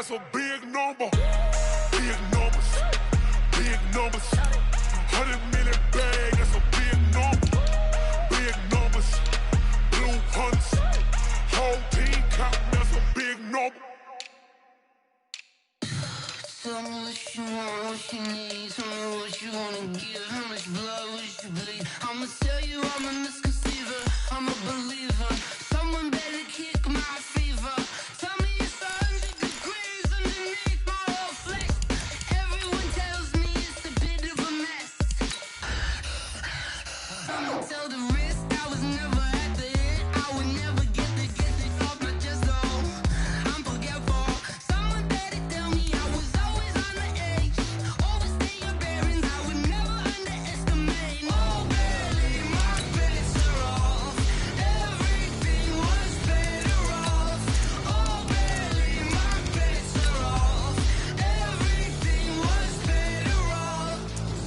that's a big number. Big numbers, big numbers. 100 million bag, that's a big number. Big numbers, blue hunts. Whole team counting, that's a big number. Tell me what you want, what you need. Tell me what you wanna give. How much blood would you bleed? I'ma tell you I'm a misconceiver. I'm a believer. Someone better kick my fever. Tell me it's 100 degrees underneath my whole flesh. Everyone tells me it's a bit of a mess. I'ma tell the risk I was never at the end. I would never get it off my chest though. I'm forgetful. Someone better tell me I was always on the edge. Overstay your bearings, I would never underestimate. Oh, barely, my bets are off. Everything was better off. Oh, barely, my bets are off. Everything was better off.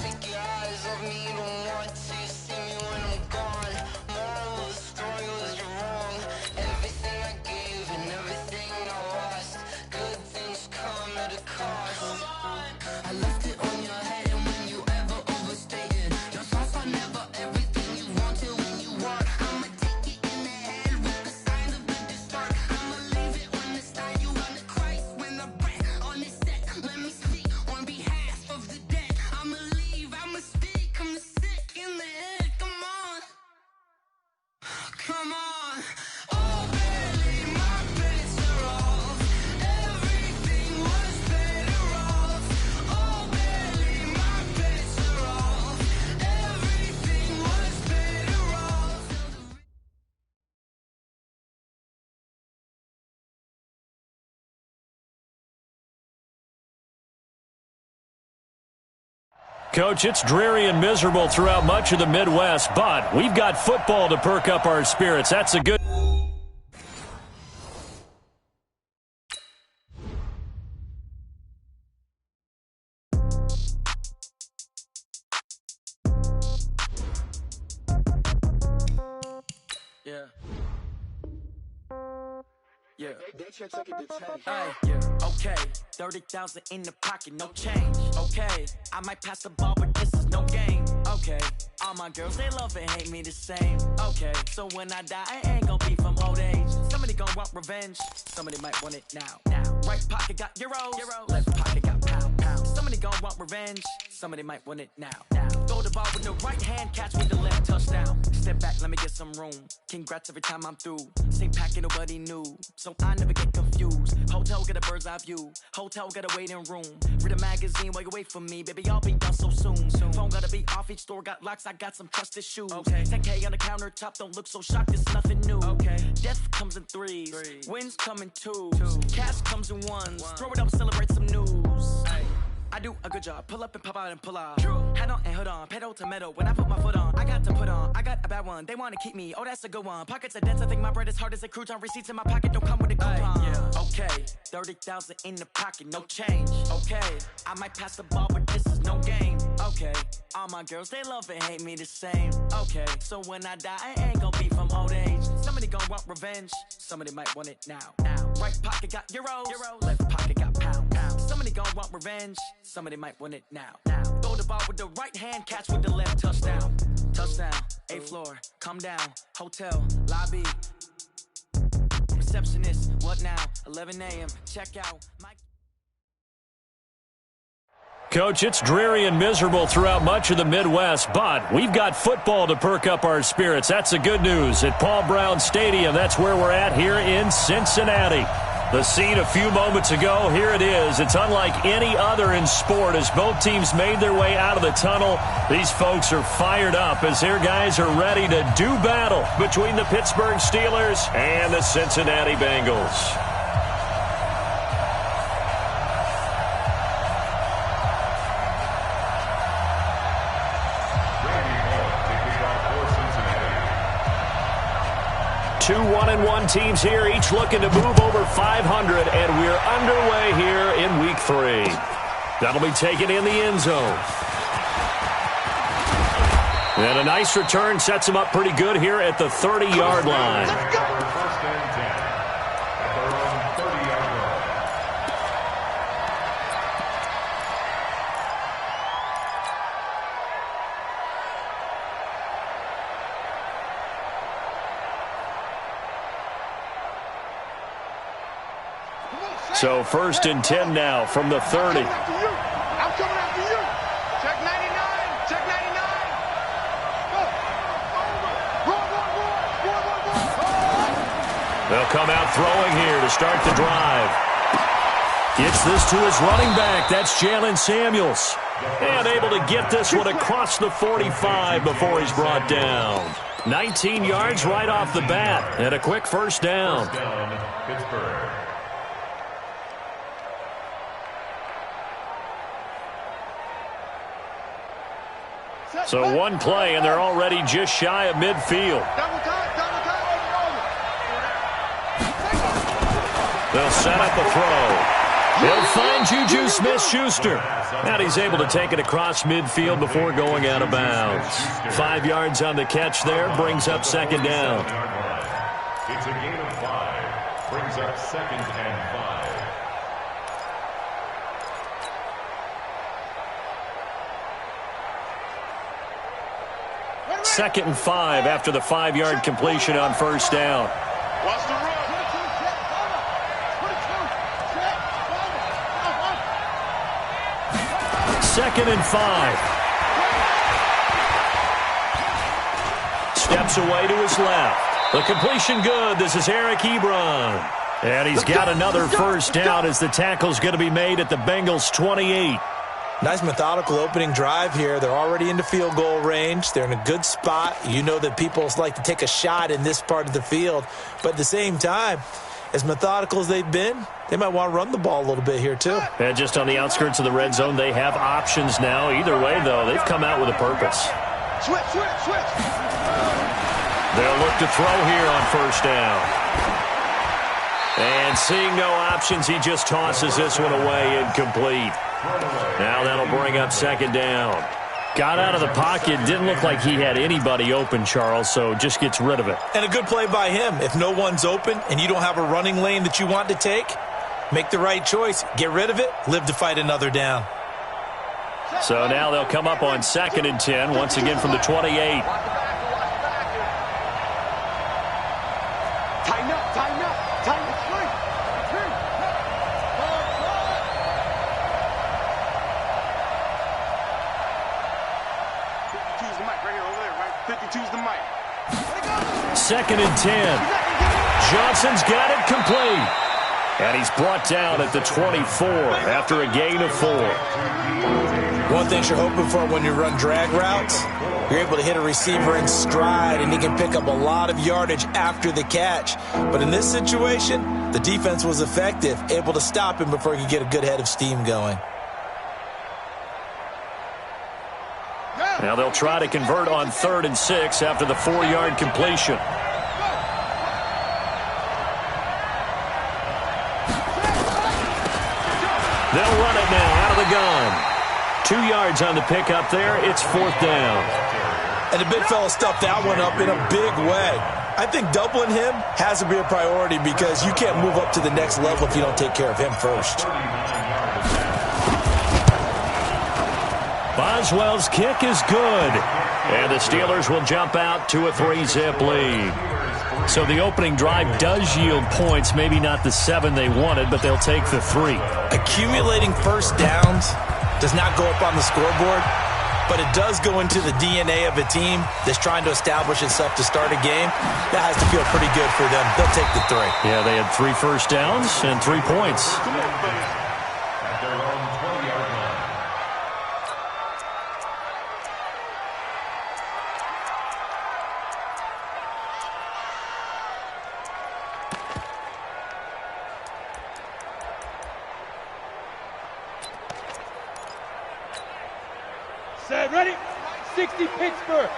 Take your eyes off me, don't want to see me when I'm gone. Moral of the story was you're wrong. Everything I gave and everything I lost. Good things come at a cost. I left it on your head, and when you ever overstated, your thoughts are never everything you wanted when you want. I'ma take it in the head with the signs of the distort. I'ma leave it on the side. You on the Christ when the breath on the set. Let me speak on behalf of the dead. I'ma leave, I'ma speak. I'm sick in the head. Come on, come on. Oh, barely, my bets are off. Everything was better off. Oh, barely, my bets are off. Everything was better off. Coach, it's dreary and miserable throughout much of the Midwest, but we've got football to perk up our spirits. That's a good... Yeah. Yeah. Hey, yeah. Okay. 30,000 in the pocket, no change. Okay. I might pass the ball, but this is no game. Okay. All my girls, they love and hate me the same. Okay. So when I die, I ain't gonna be from old age. Somebody gonna want revenge. Somebody might want it now. Right pocket got euros. Left pocket got pound. Somebody gonna want revenge. Somebody might want it now. Throw the ball with the right hand, catch with the left, touchdown. Step back, let me get some room. Congrats every time I'm through. Same packet, nobody knew, so I never get confused. Hotel get a bird's eye view. Hotel got a waiting room. Read a magazine while you wait for me, baby. I'll be done so soon. Phone gotta be off. Each store got locks. I got some trusted shoes. 10K on the countertop. Don't look so shocked. It's nothing new. Death comes in threes. Wins come in twos. Cash comes in ones. Throw it up, celebrate some news. I do a good job. Pull up and pop out and pull out. Head on and hood on. Pedal to metal. When I put my foot on, I got to put on. I got a bad one. They want to keep me. Oh, that's a good one. Pockets are dense. I think my bread is hard as a crouton. Receipts in my pocket don't come with a coupon. Okay. 30,000 in the pocket. No change. Okay. I might pass the ball, but this is no game. Okay. All my girls, they love and hate me the same. Okay. So when I die, I ain't gonna be from old age. Somebody gonna want revenge. Somebody might want it now. Right pocket got euros. Left pocket got pound. Somebody gonna want revenge. Somebody might want it now. Throw the ball with the right hand, catch with the left, touchdown. Touchdown, 8th floor, come down, hotel, lobby. Receptionist, what now? 11 a.m., check out. Coach, it's dreary and miserable throughout much of the Midwest, but we've got football to perk up our spirits. That's the good news at Paul Brown Stadium. That's where we're at here in Cincinnati. The scene a few moments ago, here it is. It's unlike any other in sport as both teams made their way out of the tunnel. These folks are fired up as their guys are ready to do battle between the Pittsburgh Steelers and the Cincinnati Bengals. Two 1-1 teams here, each looking to move over 500, and we're underway here in Week 3. That'll be taken in the end zone. And a nice return sets him up pretty good here at the 30-yard line. So 1st and 10 now from the 30. I'm coming after you. Check 99. Check 99. Go. Run. They'll come out throwing here to start the drive. Gets this to his running back. That's Jalen Samuels. And able to get this one across the 45 before he's brought down. 19 yards right off the bat. And a quick first down. Pittsburgh. So one play, and they're already just shy of midfield. Double time. They'll set up a throw. He'll find Juju Smith-Schuster. And he's able to take it across midfield before going out of bounds. 5 yards on the catch there, brings up 2nd down. It's a gain of 5. Brings up 2nd and 5. Second and 5 after the 5-yard completion on first down. Watch the run. 2nd and 5. Steps away to his left. The completion good. This is Eric Ebron. And he's got another first down as the tackle's going to be made at the Bengals' 28. Nice methodical opening drive here. They're already into field goal range. They're in a good spot. You know that people like to take a shot in this part of the field. But at the same time, as methodical as they've been, they might want to run the ball a little bit here too. And just on the outskirts of the red zone, they have options now. Either way, though, they've come out with a purpose. Switch. They'll look to throw here on first down. And seeing no options, he just tosses this one away incomplete. Now that'll bring up 2nd down. Got out of the pocket. Didn't look like he had anybody open, Charles, so just gets rid of it. And a good play by him. If no one's open and you don't have a running lane that you want to take, make the right choice. Get rid of it. Live to fight another down. So now they'll come up on 2nd and 10, once again from the 28. Tighten up. Choose the mic right here, over there, right? 50, choose the mic. 2nd and 10. Johnson's got it complete. And he's brought down at the 24 after a gain of 4. One thing you're hoping for when you run drag routes, you're able to hit a receiver in stride and he can pick up a lot of yardage after the catch. But in this situation, the defense was effective, able to stop him before he could get a good head of steam going. Now they'll try to convert on 3rd and 6 after the 4-yard completion. They'll run it now out of the gun. 2 yards on the pickup there. It's 4th down. And the big fella stuffed that one up in a big way. I think doubling him has to be a priority because you can't move up to the next level if you don't take care of him first. Boswell's kick is good. And the Steelers will jump out to a 3-zip lead. So the opening drive does yield points, maybe not the 7 they wanted, but they'll take the 3. Accumulating first downs does not go up on the scoreboard, but it does go into the DNA of a team that's trying to establish itself to start a game. That has to feel pretty good for them. They'll take the 3. Yeah, they had 3 first downs and 3 points. At their own 20-yard line. Set, ready? 60 Pittsburgh.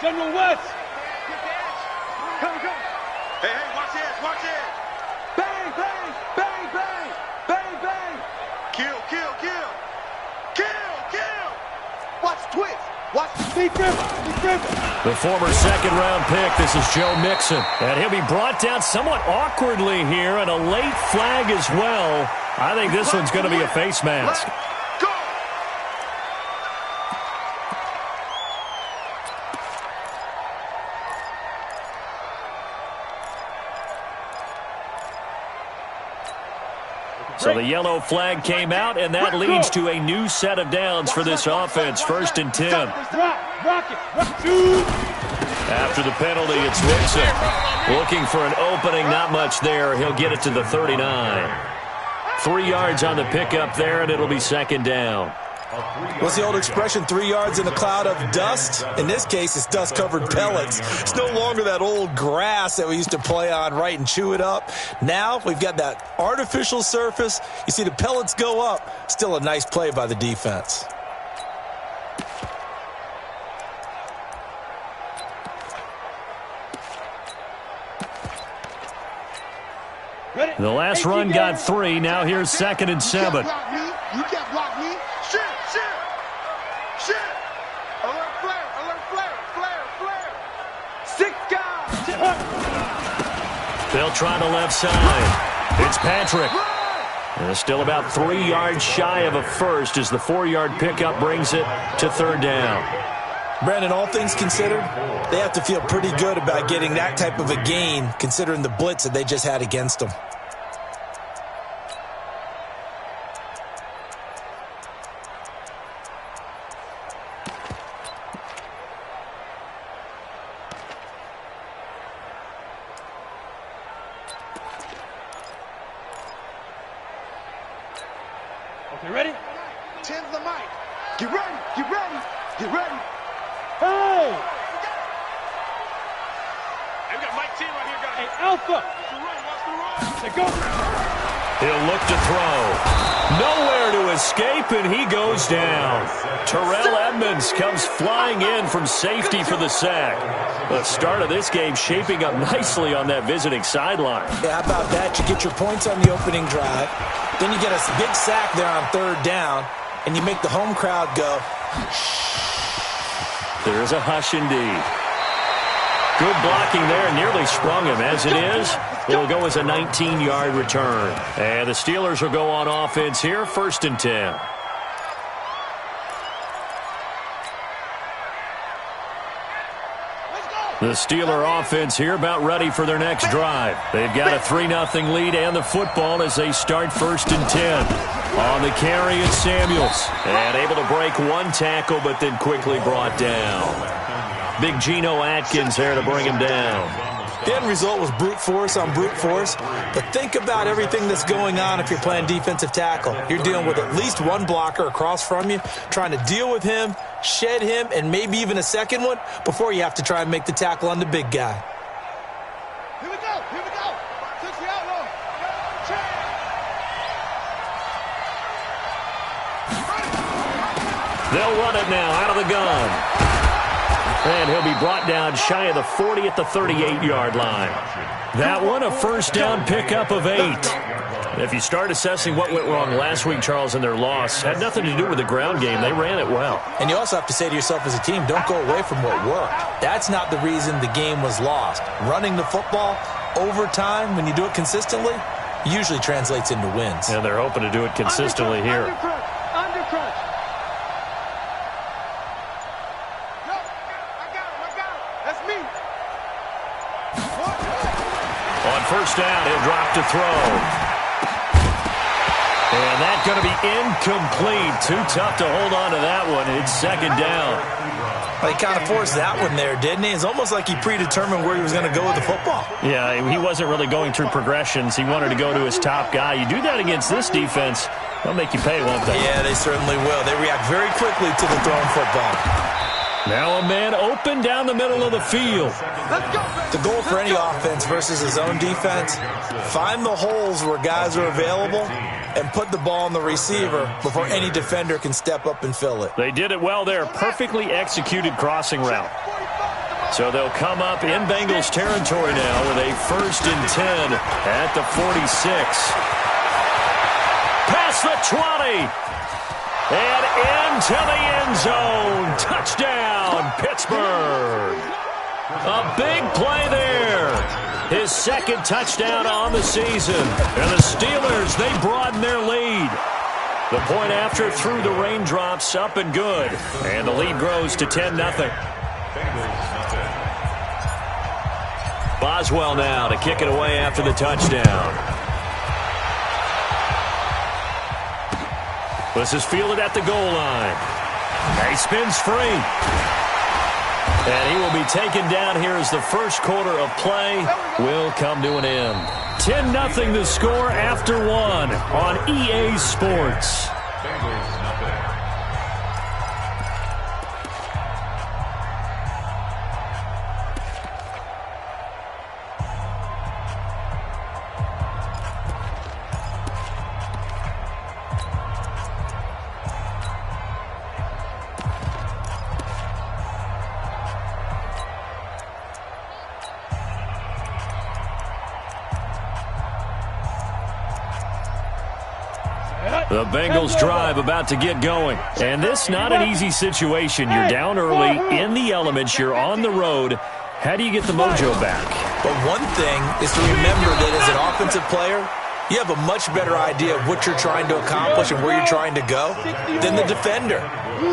General West. Come. Hey, watch this. Bang, bang, bang, bang, bang, bang. Kill. Watch twist. Watch Deep river. The former second-round pick, this is Joe Mixon. And he'll be brought down somewhat awkwardly here, and a late flag as well. I think this one's going to be a face mask. go. So the yellow flag came out, and that leads to a new set of downs for this offense. 1st and 10. After the penalty, it's Wilson. Looking for an opening, not much there. He'll get it to the 39. 3 yards on the pickup there, and it'll be 2nd down. What's the old expression, 3 yards in a cloud of dust? In this case, it's dust-covered pellets. It's no longer that old grass that we used to play on, right, and chew it up. Now we've got that artificial surface. You see the pellets go up. Still a nice play by the defense. The last run got 3. Now here's 2nd and 7. You can't block me. Shit. Alert flare. 6 guys. They'll try the left side. It's Patrick. And still about 3 yards shy of a first as the 4-yard pickup brings it to 3rd down. Brandon, all things considered, they have to feel pretty good about getting that type of a gain considering the blitz that they just had against them. Okay, ready? 10 to the mic. Get ready. Hey! We got Mike T right here, guys. Hey, Alpha! Hey, go! He'll look to throw. Nowhere to escape, and he goes down. Terrell Edmonds comes flying in from safety for the sack. The start of this game shaping up nicely on that visiting sideline. Yeah, how about that? You get your points on the opening drive. Then you get a big sack there on 3rd down, and you make the home crowd go. There's a hush indeed. Good blocking there, nearly sprung him. As it is, it'll go as a 19-yard return. And the Steelers will go on offense here, 1st and 10. The Steeler offense here about ready for their next drive. They've got a 3-0 lead and the football as they start 1st and 10. On the carry, it's Samuels. And able to break 1 tackle, but then quickly brought down. Big Geno Atkins there to bring him down. The end result was brute force on brute force. But think about everything that's going on if you're playing defensive tackle. You're dealing with at least 1 blocker across from you, trying to deal with him, shed him, and maybe even a second one before you have to try and make the tackle on the big guy. Here we go. Touch the outlaw. They'll run it now out of the gun. And he'll be brought down shy of the 40 at the 38-yard line. That one, a 1st down pickup of 8. If you start assessing what went wrong last week, Charles, in their loss, had nothing to do with the ground game. They ran it well. And you also have to say to yourself as a team, don't go away from what worked. That's not the reason the game was lost. Running the football over time, when you do it consistently, usually translates into wins. And they're hoping to do it consistently here. Undercrunch. That's me. On 1st down, he'll drop to throw. And that's going to be incomplete. Too tough to hold on to that one. It's 2nd down. Well, he kind of forced that one there, didn't he? It's almost like he predetermined where he was going to go with the football. Yeah, he wasn't really going through progressions. He wanted to go to his top guy. You do that against this defense, they'll make you pay, won't they? Yeah, they certainly will. They react very quickly to the thrown football. Now a man open down the middle of the field. The goal for any offense versus his own defense, find the holes where guys are available and put the ball on the receiver before any defender can step up and fill it. They did it well there. Perfectly executed crossing route. So they'll come up in Bengals territory now with a 1st and 10 at the 46. Past the 20. And into the end zone. Touchdown, Pittsburgh. A big play there. His 2nd touchdown on the season. And the Steelers, they broaden their lead. The point after through the raindrops, up and good. And the lead grows to 10-0. Boswell now to kick it away after the touchdown. This is fielded at the goal line. He spins free. And he will be taken down here as the first quarter of play will come to an end. 10-0 the score after one on EA Sports. Bengals nothing. The Bengals drive about to get going. And this not an easy situation. You're down early, in the elements, you're on the road. How do you get the mojo back? But one thing is to remember that as an offensive player, you have a much better idea of what you're trying to accomplish and where you're trying to go than the defender.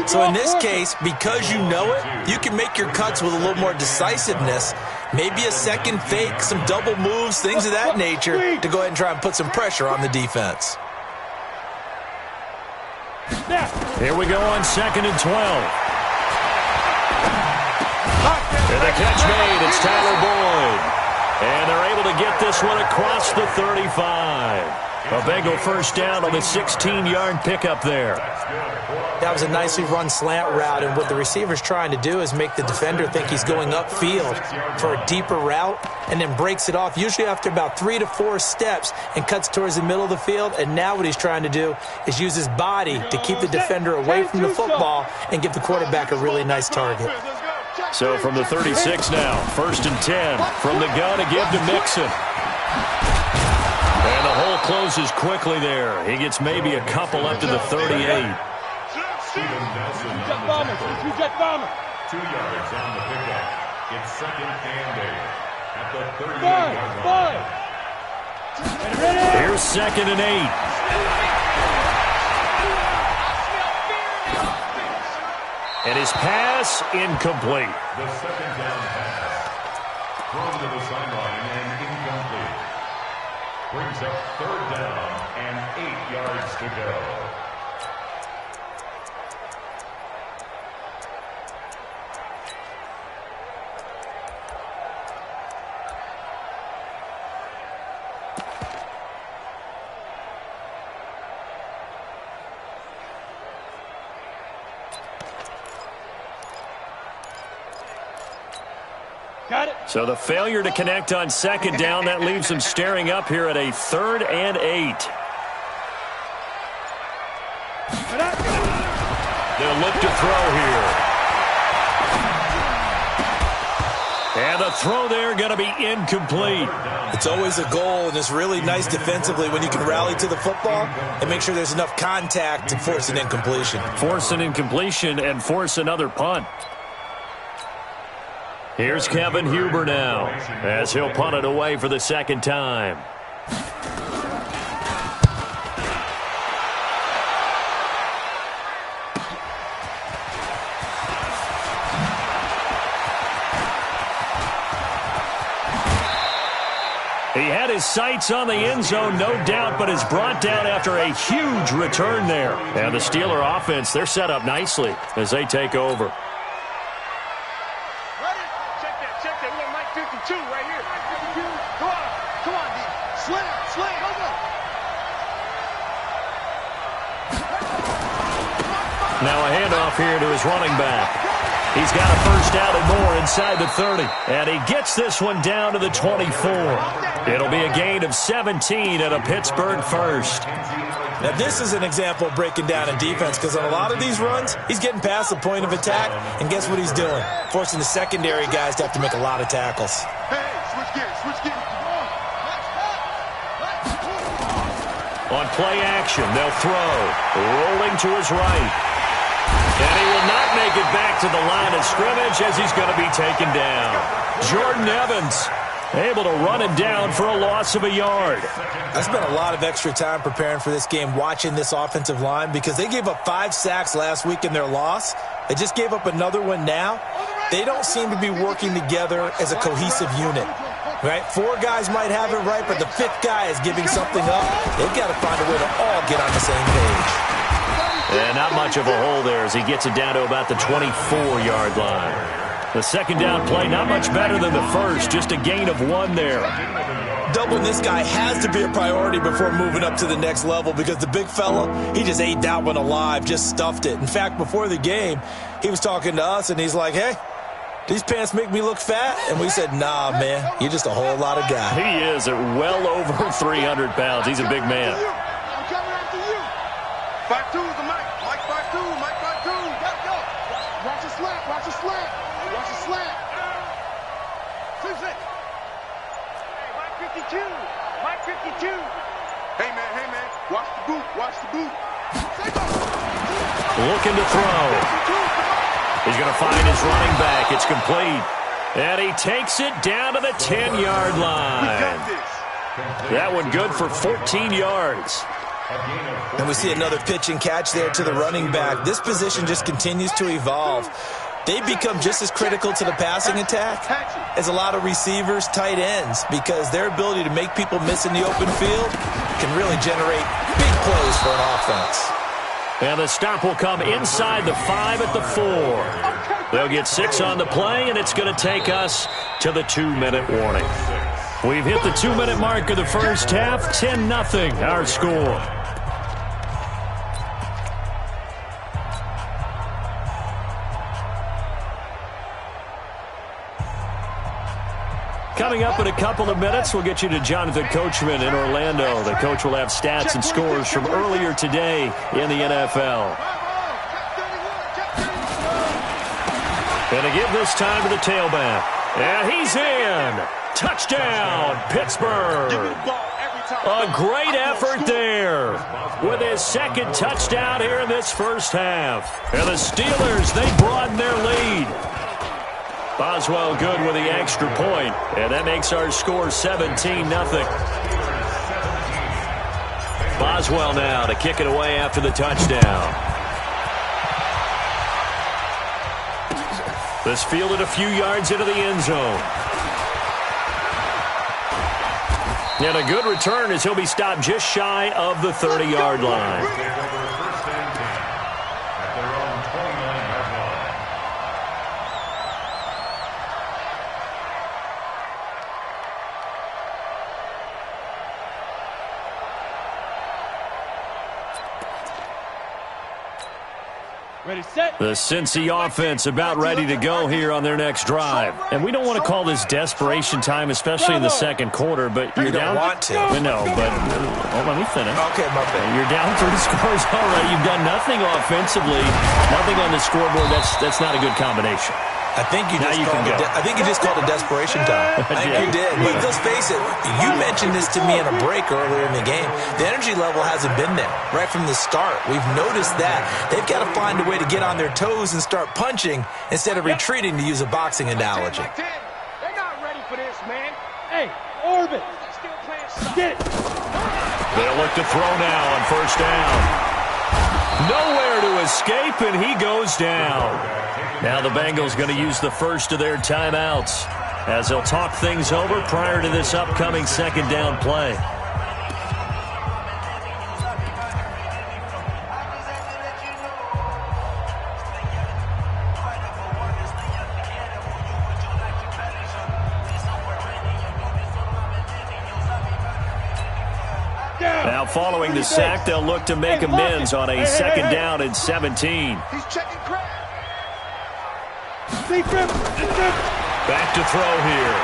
So in this case, because you know it, you can make your cuts with a little more decisiveness, maybe a second fake, some double moves, things of that nature, to go ahead and try and put some pressure on the defense. Here we go on 2nd and 12. And the catch made, it's Tyler Boyd. And they're able to get this one across the 35. A Bengal first down on the 16-yard pickup there. That was a nicely run slant route, and what the receiver's trying to do is make the defender think he's going upfield for a deeper route and then breaks it off, usually after about 3 to 4 steps, and cuts towards the middle of the field. And now what he's trying to do is use his body to keep the defender away from the football and give the quarterback a really nice target. So from the 36 now, 1st and 10. From the gun to give to Mixon. And the hole closes quickly there. He gets maybe a couple up to the 38. Steven Nelson on the tackle. 2 yards on the pickup. It's 2nd and 8 at the 38-yard line. Here's 2nd and 8. And his pass incomplete. The 2nd down pass. Thrown to the sideline and incomplete. Brings up 3rd down and 8 yards to go. Got it. So the failure to connect on 2nd down, that leaves him staring up here at a 3rd and 8. They'll look to throw here. And the throw there going to be incomplete. It's always a goal, and it's really nice defensively when you can rally to the football and make sure there's enough contact to force an incompletion. Force an incompletion and force another punt. Here's Kevin Huber now, as he'll punt it away for the 2nd time. He had his sights on the end zone, no doubt, but is brought down after a huge return there. And the Steeler offense, they're set up nicely as they take over. Now a handoff here to his running back. He's got a first down and more inside the 30. And he gets this one down to the 24. It'll be a gain of 17 and a Pittsburgh first. Now this is an example of breaking down in defense, because on a lot of these runs, he's getting past the point of attack, and guess what he's doing? Forcing the secondary guys to have to make a lot of tackles. On play action, they'll throw. Rolling to his right. And he will not make it back to the line of scrimmage as he's going to be taken down. Jordan Evans able to run him down for a loss of a yard. I spent a lot of extra time preparing for this game, watching this offensive line, because they gave up 5 sacks last week in their loss. They just gave up another one now. They don't seem to be working together as a cohesive unit. Right? 4 guys might have it right, but the 5th guy is giving something up. They've got to find a way to all get on the same page. And not much of a hole there as he gets it down to about the 24-yard line. The second down play, not much better than the first, just a gain of 1 there. Doubling this guy has to be a priority before moving up to the next level because the big fella, he just ate that one alive, just stuffed it. In fact, before the game, he was talking to us, and he's like, hey, these pants make me look fat? And we said, nah, man, you're just a whole lot of guy. He is at well over 300 pounds. He's a big man. I'm coming after you. 5'2" is the mic. Mike 5'2", Mike 5'2". Go. Watch the slant, watch the slant. Watch the slant. 2-6. Hey, Mike 52. Mike 52. Hey, man. Watch the boot, watch the boot. Looking to throw. He's going to find his running back. It's complete. And he takes it down to the 10-yard line. That one good for 14 yards. And we see another pitch and catch there to the running back. This position just continues to evolve. They become just as critical to the passing attack as a lot of receivers, tight ends, because their ability to make people miss in the open field can really generate big plays for an offense. And the stop will come inside the 5 at the 4. They'll get 6 on the play, and it's going to take us to the 2-minute warning. We've hit the 2-minute mark of the first half, 10-0 our score. Coming up in a couple of minutes, we'll get you to Jonathan Coachman in Orlando. The coach will have stats and scores from earlier today in the NFL. And to give this time to the tailback. And he's in. Touchdown, Pittsburgh. A great effort there with his second touchdown here in this first half. And the Steelers, they broaden their lead. Boswell good with the extra point, and that makes our score 17-0. Boswell now to kick it away after the touchdown. This fielded a few yards into the end zone. And a good return as he'll be stopped just shy of the 30-yard line. Ready, set. The Cincy offense about ready to go here on their next drive. And we don't want to call this desperation time, especially in the second quarter, but you're down. Want to. No, but let me finish. Okay, my bad. You're down 3 scores already. You've done nothing offensively, nothing on the scoreboard. That's not a good combination. I think you just called it desperation time. I think you did. But let's face it, you mentioned this to me in a break earlier in the game. The energy level hasn't been there right from the start. We've noticed that. They've got to find a way to get on their toes and start punching instead of retreating, to use a boxing analogy. They're not ready for this, man. Hey, Orbit. Get it. They'll look to throw now on first down. Nowhere to escape, and he goes down. Now the Bengals going to use the first of their timeouts as they'll talk things over prior to this upcoming second down play. Now following the sack, they'll look to make amends on a second down and 17. He's checking crap. Back to throw here.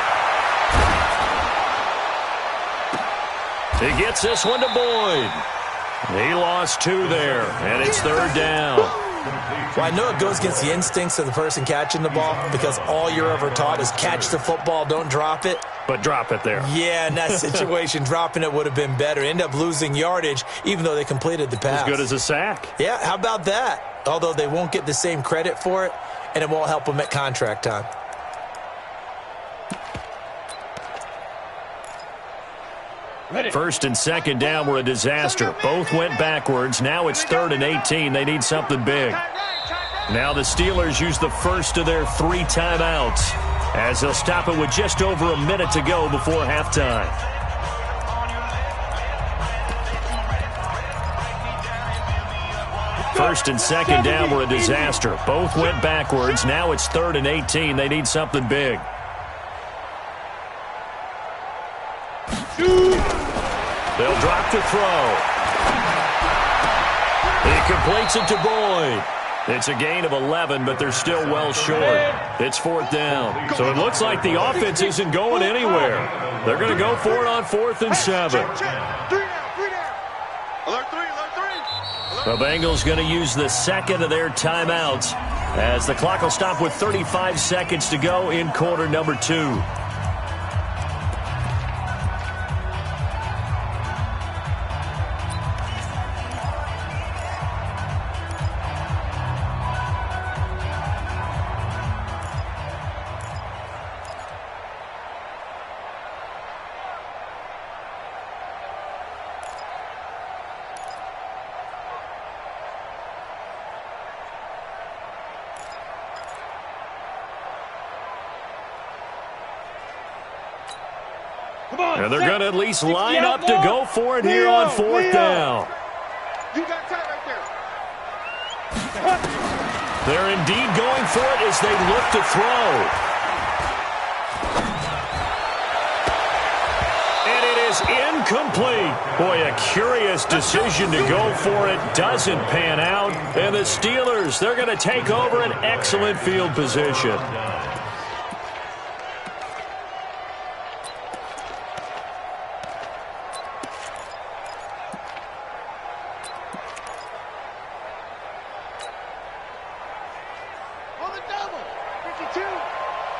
He gets this one to Boyd. He lost 2 there, and it's third down. Well, I know it goes against the instincts of the person catching the ball because all you're ever taught is catch the football, don't drop it. But drop it there. Yeah, in that situation, dropping it would have been better. End up losing yardage, even though they completed the pass. As good as a sack. Yeah, how about that? Although they won't get the same credit for it, and it won't help them at contract time. First and second down were a disaster. Both went backwards. Now it's 3rd and 18. They need something big. Now the Steelers use the first of their 3 timeouts as they'll stop it with just over a minute to go before halftime. first and second down were a disaster. Both went backwards. Now it's 3rd and 18. They need something big. They'll drop to throw. He completes it to Boyd. It's a gain of 11, but they're still well short. It's 4th down. So it looks like the offense isn't going anywhere. They're going to go for it on 4th and 7. The Bengals going to use the second of their timeouts as the clock will stop with 35 seconds to go in quarter number 2. And they're going to at least line up to go for it here on 4th down. You got time right there. They're indeed going for it as they look to throw. And it is incomplete. Boy, a curious decision to go for it. Doesn't pan out. And the Steelers, they're going to take over an excellent field position.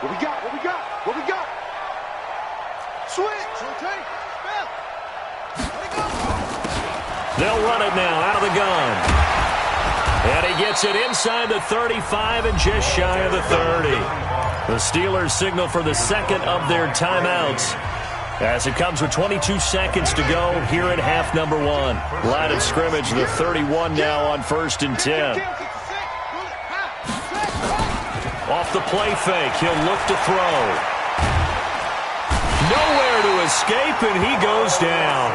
What we got? What we got? What we got? Switch. Okay. Spell. Let it go. They'll run it now out of the gun. And he gets it inside the 35 and just shy of the 30. The Steelers signal for the second of their timeouts as it comes with 22 seconds to go here at half number 1. Line of scrimmage, the 31 now on 1st and 10. Off the play fake, he'll look to throw. Nowhere to escape, and he goes down.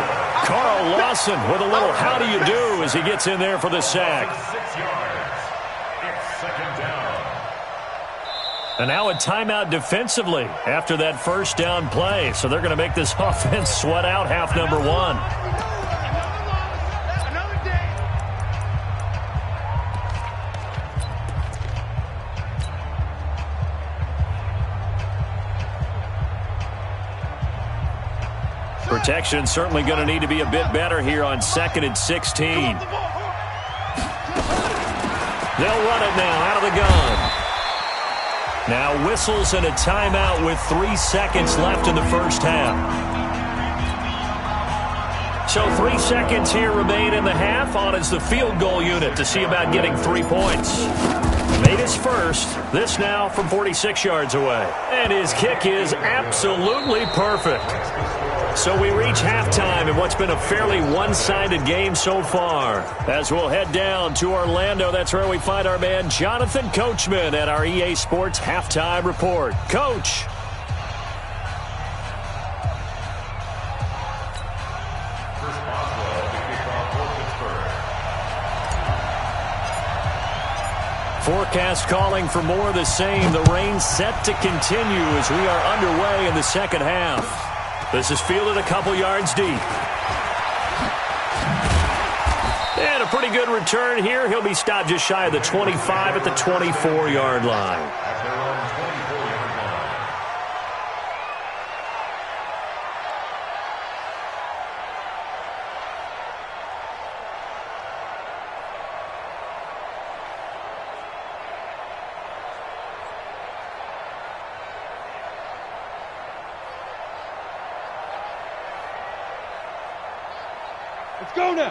Carl Lawson with a little how do you do as he gets in there for the sack. 6 yards. It's 2nd down. And now a timeout defensively after that first down play. So they're going to make this offense sweat out half number 1. Protection certainly going to need to be a bit better here on 2nd and 16. They'll run it now out of the gun. Now whistles and a timeout with 3 seconds left in the first half. So 3 seconds here remain in the half. On is the field goal unit to see about getting 3 points. Made his first. This now from 46 yards away. And his kick is absolutely perfect. So we reach halftime in what's been a fairly one-sided game so far. As we'll head down to Orlando, that's where we find our man Jonathan Coachman at our EA Sports Halftime Report. Coach. First Boswell to kick off for Pittsburgh. Forecast calling for more of the same. The rain set to continue as we are underway in the second half. This is fielded a couple yards deep. And a pretty good return here. He'll be stopped just shy of the 25 at the 24-yard line. At their own 24-yard line.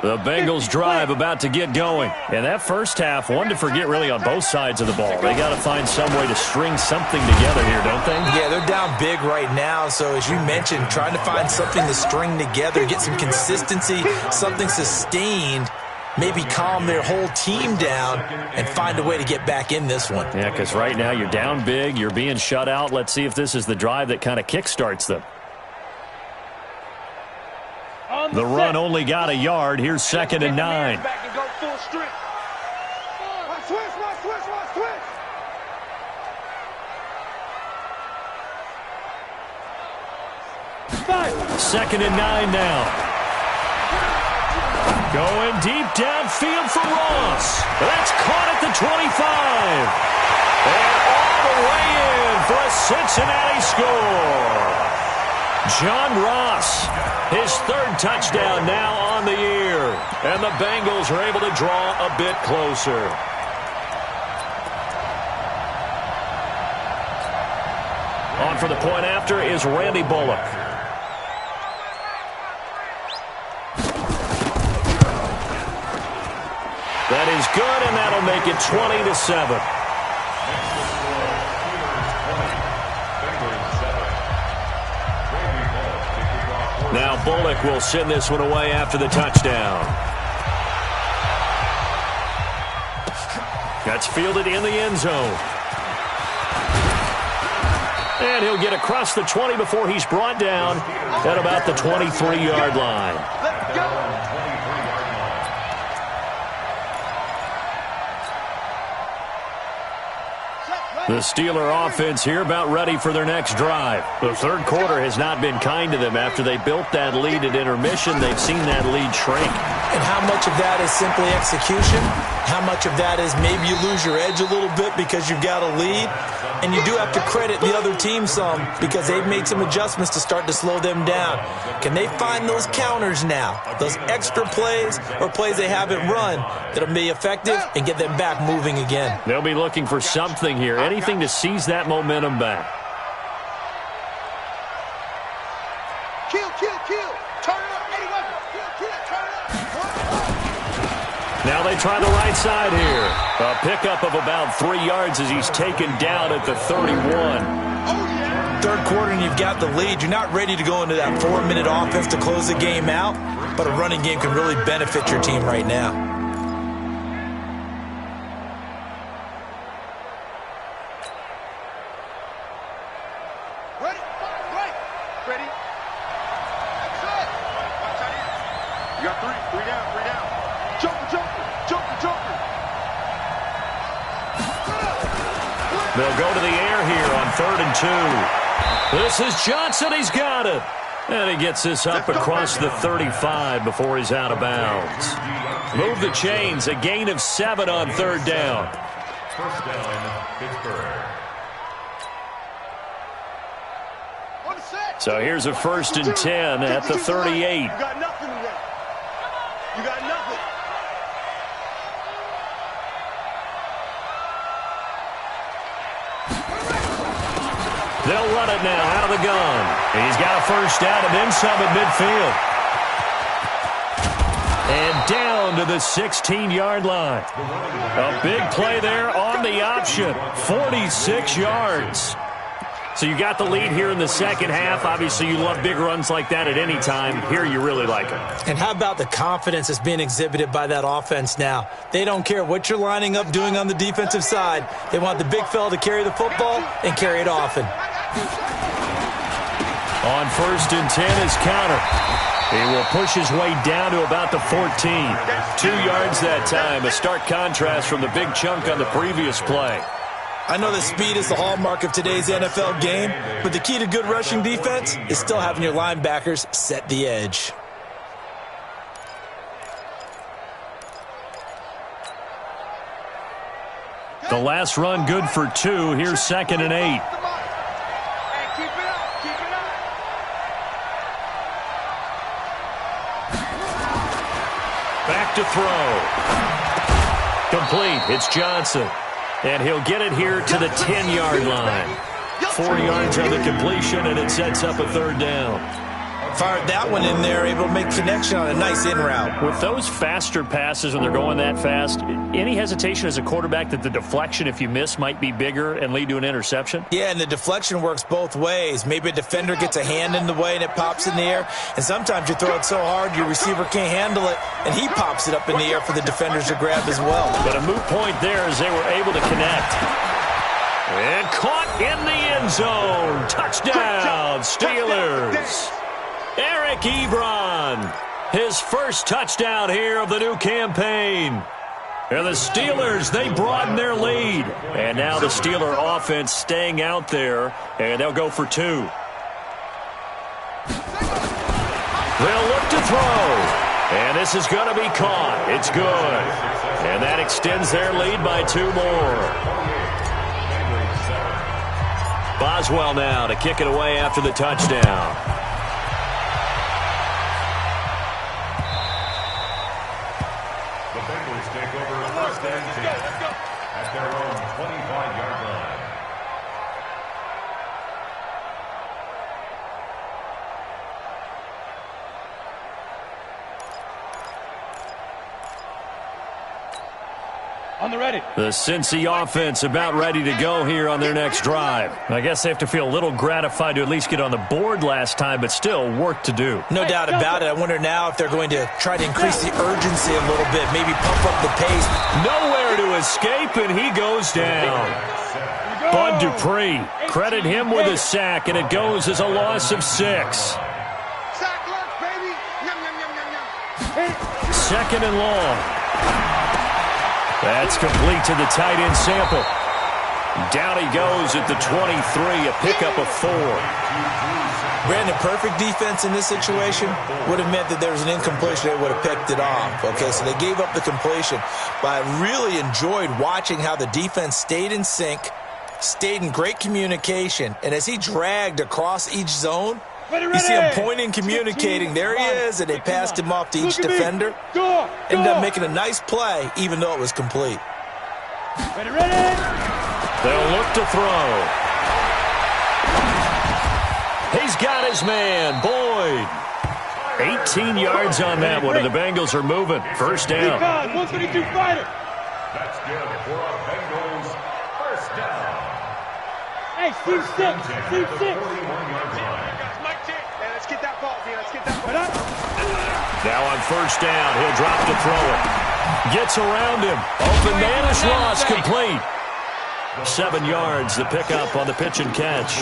The Bengals drive about to get going. And that first half, one to forget really on both sides of the ball. They got to find some way to string something together here, don't they? Yeah, they're down big right now. So as you mentioned, trying to find something to string together, get some consistency, something sustained, maybe calm their whole team down and find a way to get back in this one. Yeah, because right now you're down big, you're being shut out. Let's see if this is the drive that kind of kickstarts them. The run only got a yard. Here's 2nd and 9. 2nd and 9 now. Going deep downfield for Ross. That's caught at the 25. And all the way in for a Cincinnati score. John Ross, his 3rd touchdown now on the year. And the Bengals are able to draw a bit closer. On for the point after is Randy Bullock. That is good, and that'll make it 20-7. Now Bullock will send this one away after the touchdown. That's fielded in the end zone. And he'll get across the 20 before he's brought down at about the 23-yard line. Let's go. The Steeler offense here about ready for their next drive. The 3rd quarter has not been kind to them. After they built that lead at intermission, they've seen that lead shrink. And how much of that is simply execution? How much of that is maybe you lose your edge a little bit because you've got a lead? And you do have to credit the other team some because they've made some adjustments to start to slow them down. Can they find those counters now, those extra plays or plays they haven't run that'll be effective and get them back moving again? They'll be looking for something here, anything to seize that momentum back. Kill. Turn it up. 81. Kill. Turn it up. Now they try the right side here. A pickup of about 3 yards as he's taken down at the 31. Oh, yeah. 3rd quarter and you've got the lead. You're not ready to go into that 4-minute offense to close the game out, but a running game can really benefit your team right now. Ready. That's it. Watch out here. You got 3 down. Joker. They'll go to the air here on 3rd and 2. This is Johnson. He's got it. And he gets this up across the 35 before he's out of bounds. Move the chains. A gain of 7 on 3rd down. 1st down, Pittsburgh. So here's a 1st and 10 at the 38. You got nothing today. You got nothing. They'll run it now out of the gun. He's got a 1st down and then some at midfield. And down to the 16-yard line. A big play there on the option. 46 yards. So you got the lead here in the 2nd half. Obviously, you love big runs like that at any time. Here, you really like it. And how about the confidence that's being exhibited by that offense now? They don't care what you're lining up doing on the defensive side. They want the big fella to carry the football and carry it often. On 1st and 10 is counter. He will push his way down to about the 14. 2 yards that time. A stark contrast from the big chunk on the previous play. I know that speed is the hallmark of today's NFL game, but the key to good rushing defense is still having your linebackers set the edge. The last run good for 2. Here's 2nd and 8. Keep it up. Back to throw. Complete. It's Johnson. And he'll get it here to the 10-yard line. 4 yards on the completion, and it sets up a 3rd down. Fired that one in there, able to make connection on a nice in route. With those faster passes when they're going that fast, any hesitation as a quarterback that the deflection, if you miss, might be bigger and lead to an interception? Yeah, and the deflection works both ways. Maybe a defender gets a hand in the way and it pops in the air, and sometimes you throw it so hard your receiver can't handle it, and he pops it up in the air for the defenders to grab as well. But a moot point there as they were able to connect. And caught in the end zone. Touchdown, Steelers. Eric Ebron, his first touchdown here of the new campaign. And the Steelers, they broaden their lead. And now the Steeler offense staying out there, and they'll go for 2. They'll look to throw. And this is going to be caught. It's good. And that extends their lead by 2 more. Boswell now to kick it away after the touchdown. The Bengals take over first and 10 at their own 25-yard line. On the ready. The Cincy offense about ready to go here on their next drive. I guess they have to feel a little gratified to at least get on the board last time, but still work to do. No doubt about it. I wonder now if they're going to try to increase the urgency a little bit, maybe pump up the pace. Nowhere to escape, and he goes down. Bud Dupree, credit him with a sack, and it goes as a loss of 6. Sack lunch, baby. Yum, yum, yum, yum, yum. Second and long. That's complete to the tight end Sample. Down he goes at the 23, a pickup of 4. Brandon, perfect defense in this situation would have meant that there was an incompletion. They would have picked it off. Okay, so they gave up the completion. But I really enjoyed watching how the defense stayed in sync, stayed in great communication, and as he dragged across each zone, you see him pointing, communicating. There he is, and they passed him off to each defender. Ended up making a nice play, even though it was complete. Ready, ready. They'll look to throw. He's got his man, Boyd. 18 yards on that one, and the Bengals are moving. First down. 122 fighter. That's good for a Bengals first down. Hey, Steve Six. Steve Six. 41-yard line. Let's get that ball, man. Let's get that ball. Now on first down, he'll drop to throw it. Gets around him. Open man is lost, complete. 7 yards, the pickup on the pitch and catch.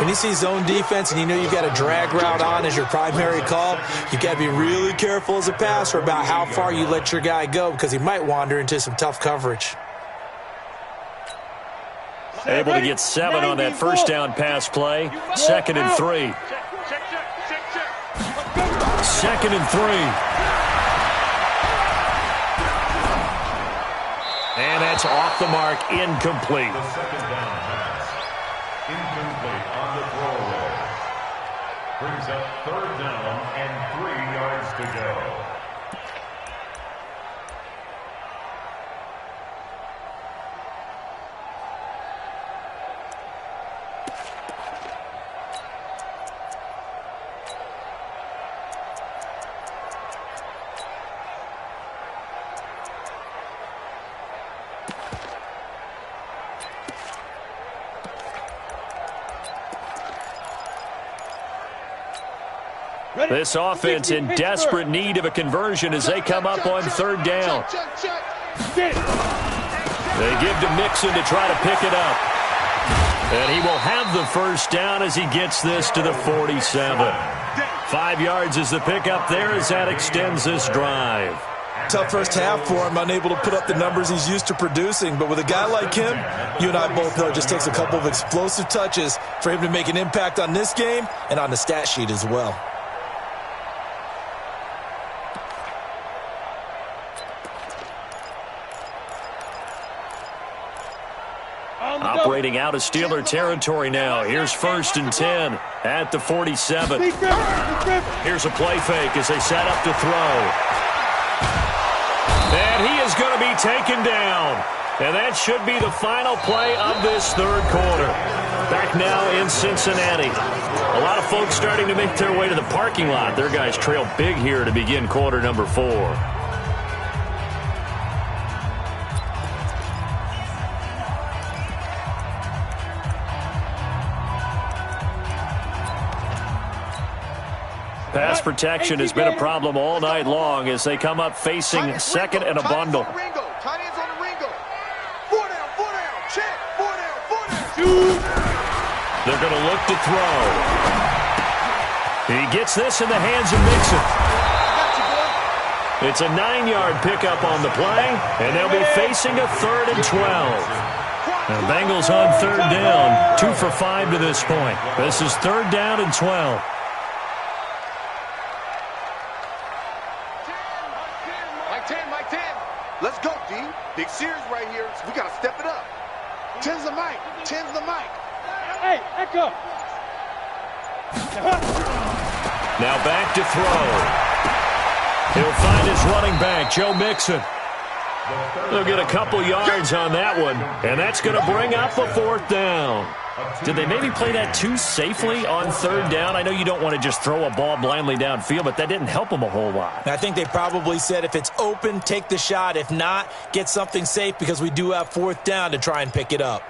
When you see zone defense and you know you've got a drag route on as your primary call, you've got to be really careful as a passer about how far you let your guy go because he might wander into some tough coverage. Able to get 7 on that first down pass play. Second and 3. Second and 3. And that's off the mark, incomplete. The second down pass. Incomplete on the throwaway. Brings up third down and 3 yards to go. This offense in desperate need of a conversion as they come up on third down. They give to Mixon to try to pick it up. And he will have the first down as he gets this to the 47. 5 yards is the pickup there as that extends this drive. Tough first half for him, unable to put up the numbers he's used to producing. But with a guy like him, you and I both know it just takes a couple of explosive touches for him to make an impact on this game and on the stat sheet as well. Operating out of Steeler territory now. Here's first and 10 at the 47. Here's a play fake as they set up to throw. And he is going to be taken down. And that should be the final play of this third quarter. Back now in Cincinnati. A lot of folks starting to make their way to the parking lot. Their guys trail big here to begin quarter number 4. Pass protection has been a problem all night long as they come up facing second and a bundle. Tight ends on the Ringo. 4 down, check. 4 down. They're going to look to throw. He gets this in the hands of Mixon. It's a 9-yard pickup on the play, and they'll be facing a third and 12. Now, Bengals on third down, 2 for 5 to this point. This is third down and 12. Big series right here. So we got to step it up. 10's the mic. 10's the mic. Hey, Echo. Now back to throw. He'll find his running back, Joe Mixon. They'll get a couple yards on that one, and that's going to bring up a fourth down. Did they maybe play that too safely on third down? I know you don't want to just throw a ball blindly downfield, but that didn't help them a whole lot. I think they probably said if it's open, take the shot. If not, get something safe because we do have fourth down to try and pick it up.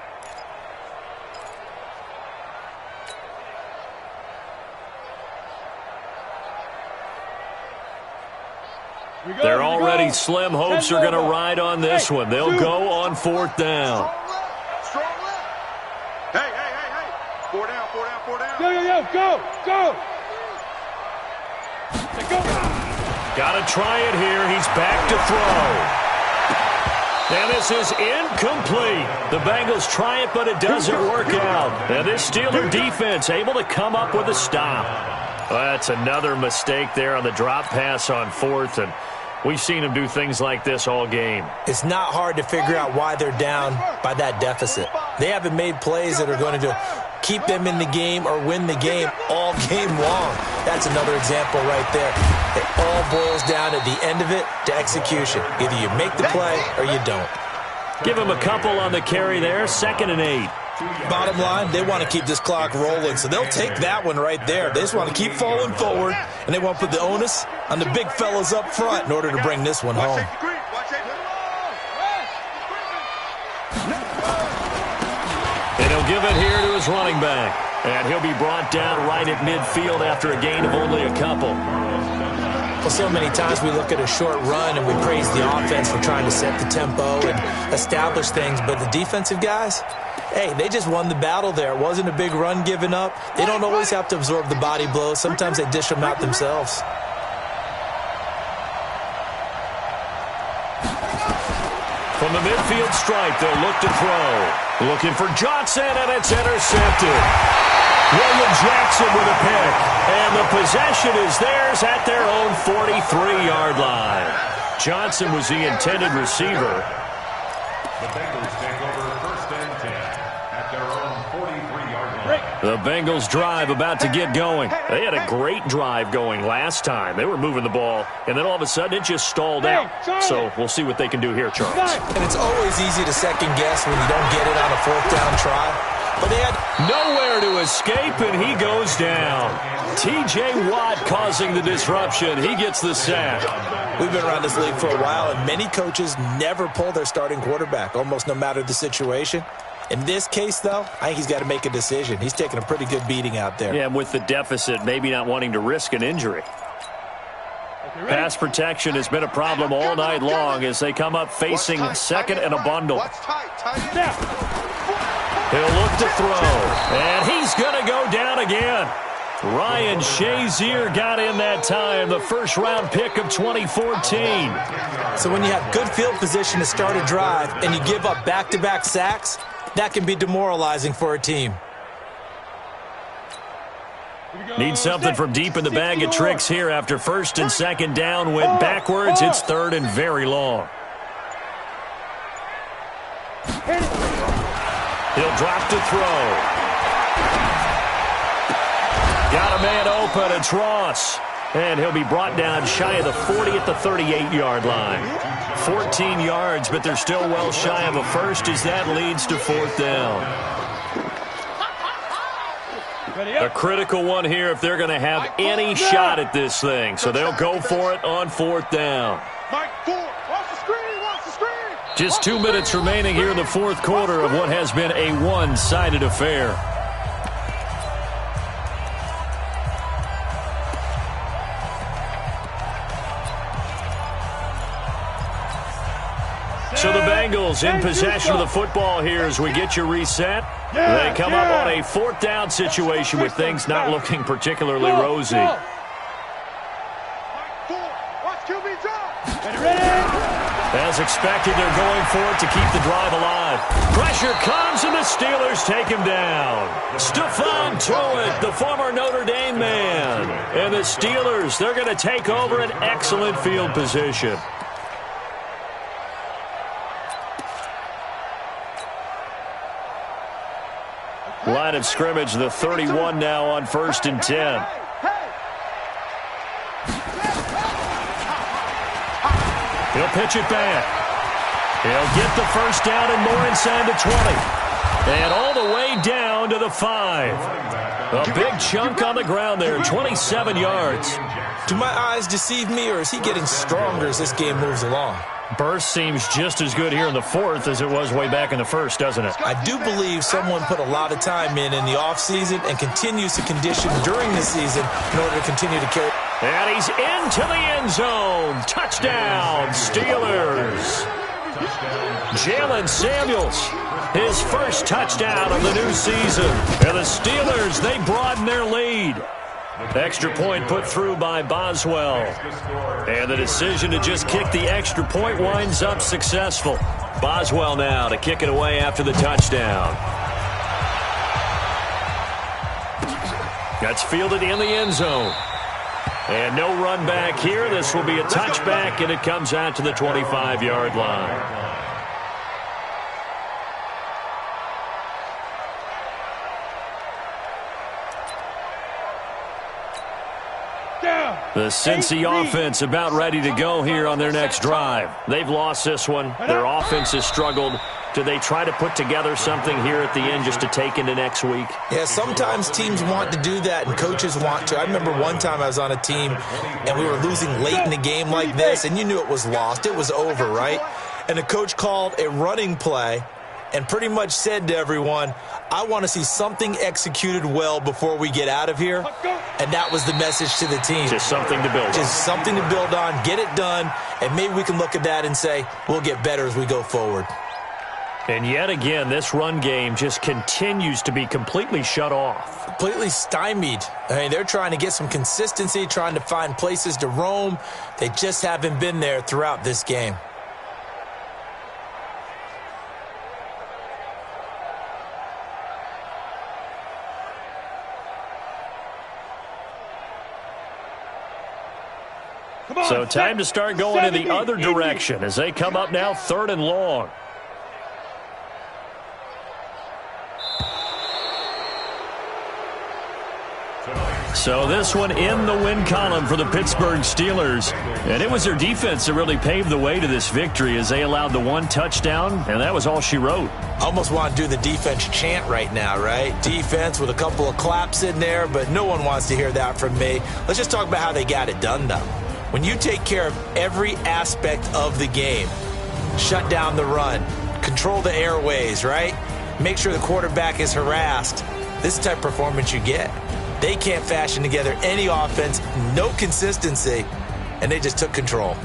They're already slim hopes are going to ride on this one. They'll go on fourth down. Strong left. Hey. 4 down. Yo, go. Got to try it here. He's back to throw. And this is incomplete. The Bengals try it, but it doesn't work out. And this Steeler defense able to come up with a stop. Well, that's another mistake there on the drop pass on fourth, and we've seen them do things like this all game. It's not hard to figure out why they're down by that deficit. They haven't made plays that are going to keep them in the game or win the game all game long. That's another example right there. It all boils down at the end of it to execution. Either you make the play or you don't. Give him a couple on the carry there, 2nd and 8. Bottom line, they want to keep this clock rolling, so they'll take that one right there. They just want to keep falling forward, and they want to put the onus on the big fellas up front in order to bring this one home. And he'll give it here to his running back. And he'll be brought down right at midfield after a gain of only a couple. Well, so many times we look at a short run and we praise the offense for trying to set the tempo and establish things, but the defensive guys, hey, they just won the battle there. It wasn't a big run given up. They don't always have to absorb the body blows. Sometimes they dish them out themselves. From the midfield stripe, they'll look to throw. Looking for Johnson, and it's intercepted. William Jackson with a pick. And the possession is theirs at their own 43-yard line. Johnson was the intended receiver. The Bengals take over 1st and 10 at their own 43-yard line. The Bengals drive about to get going. They had a great drive going last time. They were moving the ball, and then all of a sudden it just stalled out. So we'll see what they can do here, Charles. And it's always easy to second guess when you don't get it on a 4th down try. But they had nowhere to escape, and he goes down. TJ Watt causing the disruption. He gets the sack. We've been around this league for a while, and many coaches never pull their starting quarterback, almost no matter the situation. In this case, though, I think he's got to make a decision. He's taking a pretty good beating out there. Yeah, and with the deficit, maybe not wanting to risk an injury. Pass protection has been a problem all night long as they come up facing 2nd and a bundle. He'll look to throw, and he's going to go down again. Ryan Shazier got in that time, the first-round pick of 2014. So when you have good field position to start a drive and you give up back-to-back sacks, that can be demoralizing for a team. Need something from deep in the bag of tricks here after 1st and 2nd down went backwards. It's 3rd and very long. He'll drop to throw. Got a man open. It's Ross. And he'll be brought down shy of the 40 at the 38-yard line. 14 yards, but they're still well shy of a first as that leads to 4th down. A critical one here if they're going to have any shot at this thing. So they'll go for it on 4th down. Just 2 minutes remaining here in the 4th quarter of what has been a one-sided affair. So the Bengals in possession of the football here as we get you reset. They come up on a 4th down situation with things not looking particularly rosy. As expected, they're going for it to keep the drive alive. Pressure comes, and the Steelers take him down. Stephon Tuitt, the former Notre Dame man. And the Steelers, they're going to take over an excellent field position. Line of scrimmage, the 31 now on 1st and 10. He'll pitch it back. He'll get the first down and more inside the 20. And all the way down to the 5. A big chunk on the ground there, 27 yards. Do my eyes deceive me, or is he getting stronger as this game moves along? Burst seems just as good here in the 4th as it was way back in the 1st, doesn't it? I do believe someone put a lot of time in the offseason and continues to condition during the season in order to continue to carry. And he's into the end zone. Touchdown, Steelers. Jalen Samuels, his first touchdown of the new season. And the Steelers, they broaden their lead. Extra point put through by Boswell. And the decision to just kick the extra point winds up successful. Boswell now to kick it away after the touchdown. That's fielded in the end zone. And no run back here. This will be a touchback, and it comes out to the 25-yard line. The Cincy offense about ready to go here on their next drive. They've lost this one. Their offense has struggled. Do they try to put together something here at the end just to take into next week? Yeah, sometimes teams want to do that and coaches want to. I remember one time I was on a team and we were losing late in the game like this, and you knew it was lost. It was over, right? And the coach called a running play and pretty much said to everyone, I want to see something executed well before we get out of here. And that was the message to the team. Just something to build on. Just something to build on, get it done, and maybe we can look at that and say, we'll get better as we go forward. And yet again, this run game just continues to be completely shut off. Completely stymied. I mean, they're trying to get some consistency, trying to find places to roam. They just haven't been there throughout this game. So time to start going in the other direction as they come up now 3rd and long. So this one in the win column for the Pittsburgh Steelers. And it was their defense that really paved the way to this victory as they allowed the one touchdown, and that was all she wrote. Almost want to do the defense chant right now, right? Defense with a couple of claps in there, but no one wants to hear that from me. Let's just talk about how they got it done, though. When you take care of every aspect of the game, shut down the run, control the airways, right? Make sure the quarterback is harassed. This is the type of performance you get. They can't fashion together any offense, no consistency, and they just took control.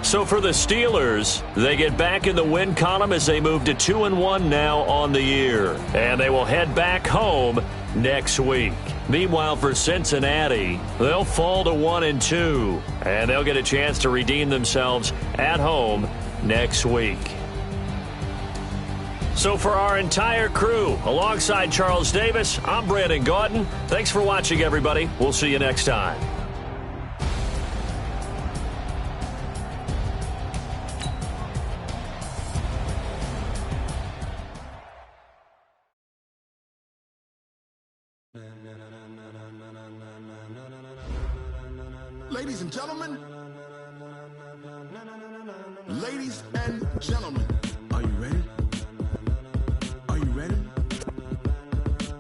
So for the Steelers, they get back in the win column as they move to 2-1 now on the year. And they will head back home next week. Meanwhile, for Cincinnati, they'll fall to 1-2, and they'll get a chance to redeem themselves at home next week. So for our entire crew, alongside Charles Davis, I'm Brandon Gaudin. Thanks for watching, everybody. We'll see you next time. Ladies and gentlemen, ladies and gentlemen, are you ready? Are you ready?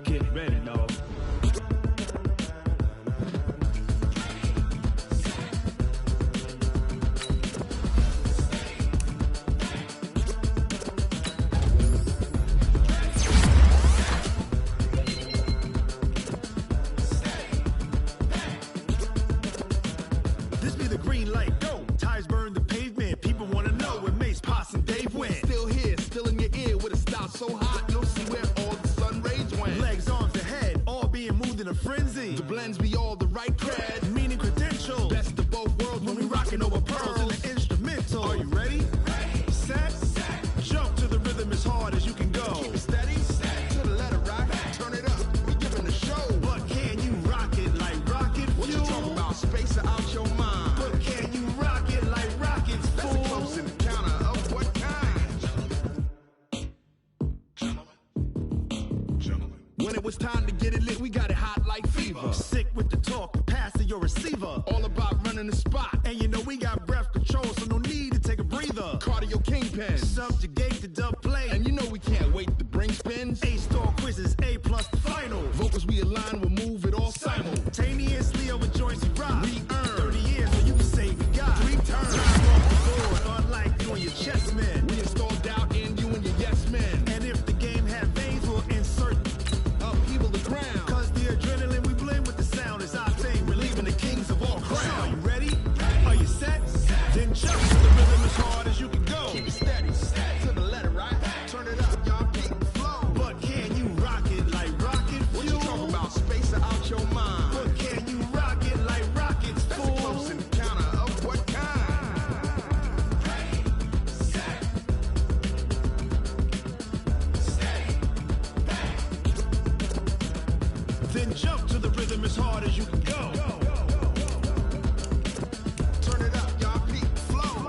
Get ready, dog. This be the green light, go. Tires burn the pavement. People want to know where Mace, Poss, and Dave went. Still here, still in your ear with a style so hot, you'll see where all the sun rays went. Legs, arms, and head, all being moved in a frenzy. The blends be all the right cred, meaning credentials. Best of both worlds when we rockin' over pearls in the instrumental. Are you ready? Set, jump to the rhythm as hard as you can go. Keep it steady, to the letter rock, turn it up, we giving a show. But can you rock it like rocket fuel? What you talking about, space out your mind? But can you rock it like rockets, fool? That's a close encounter of what kind? Gentlemen, Then jump to the rhythm as hard as you can go. Turn it up, y'all. Peak flow.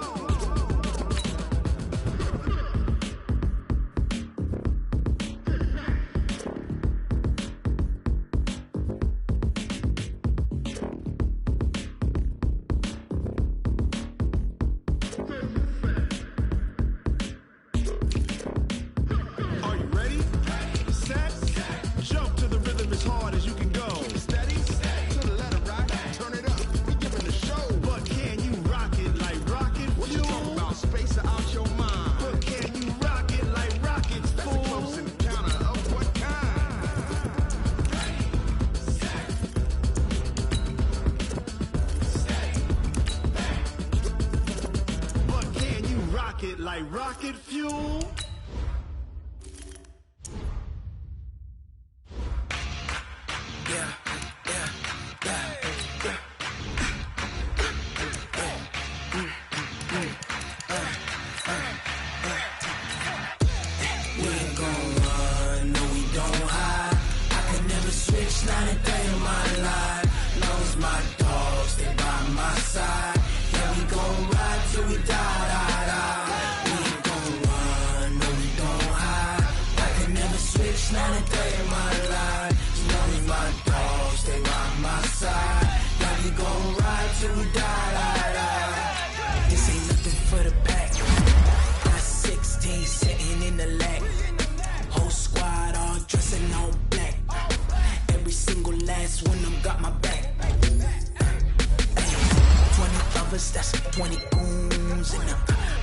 Are you ready? Set. Jump to the rhythm as hard as you can go. Steady. To the letter, right? Turn it up. We giving the show. But can you rock it like rocket fuel? What you talking about? Space out your mind. But can you rock it like rockets, fool? That's a close encounter of what kind? But can you rock it like rocket fuel? We ain't gon' run, no we don't hide. I can never switch, not a day in my life. Long as my dogs stay by my side. Yeah, we gon' ride till we die, die, die. We ain't gon' run, no we don't hide. I can never switch, not a day in my life. As long as my dogs stay by my side. Yeah, we gon' ride till we die, die, die. This ain't nothing for the pack. Got 16 sitting in the lag. Whole squad all dressing all black. Every single last one of them got my back. Ay, 20 of us, that's 20 goons. And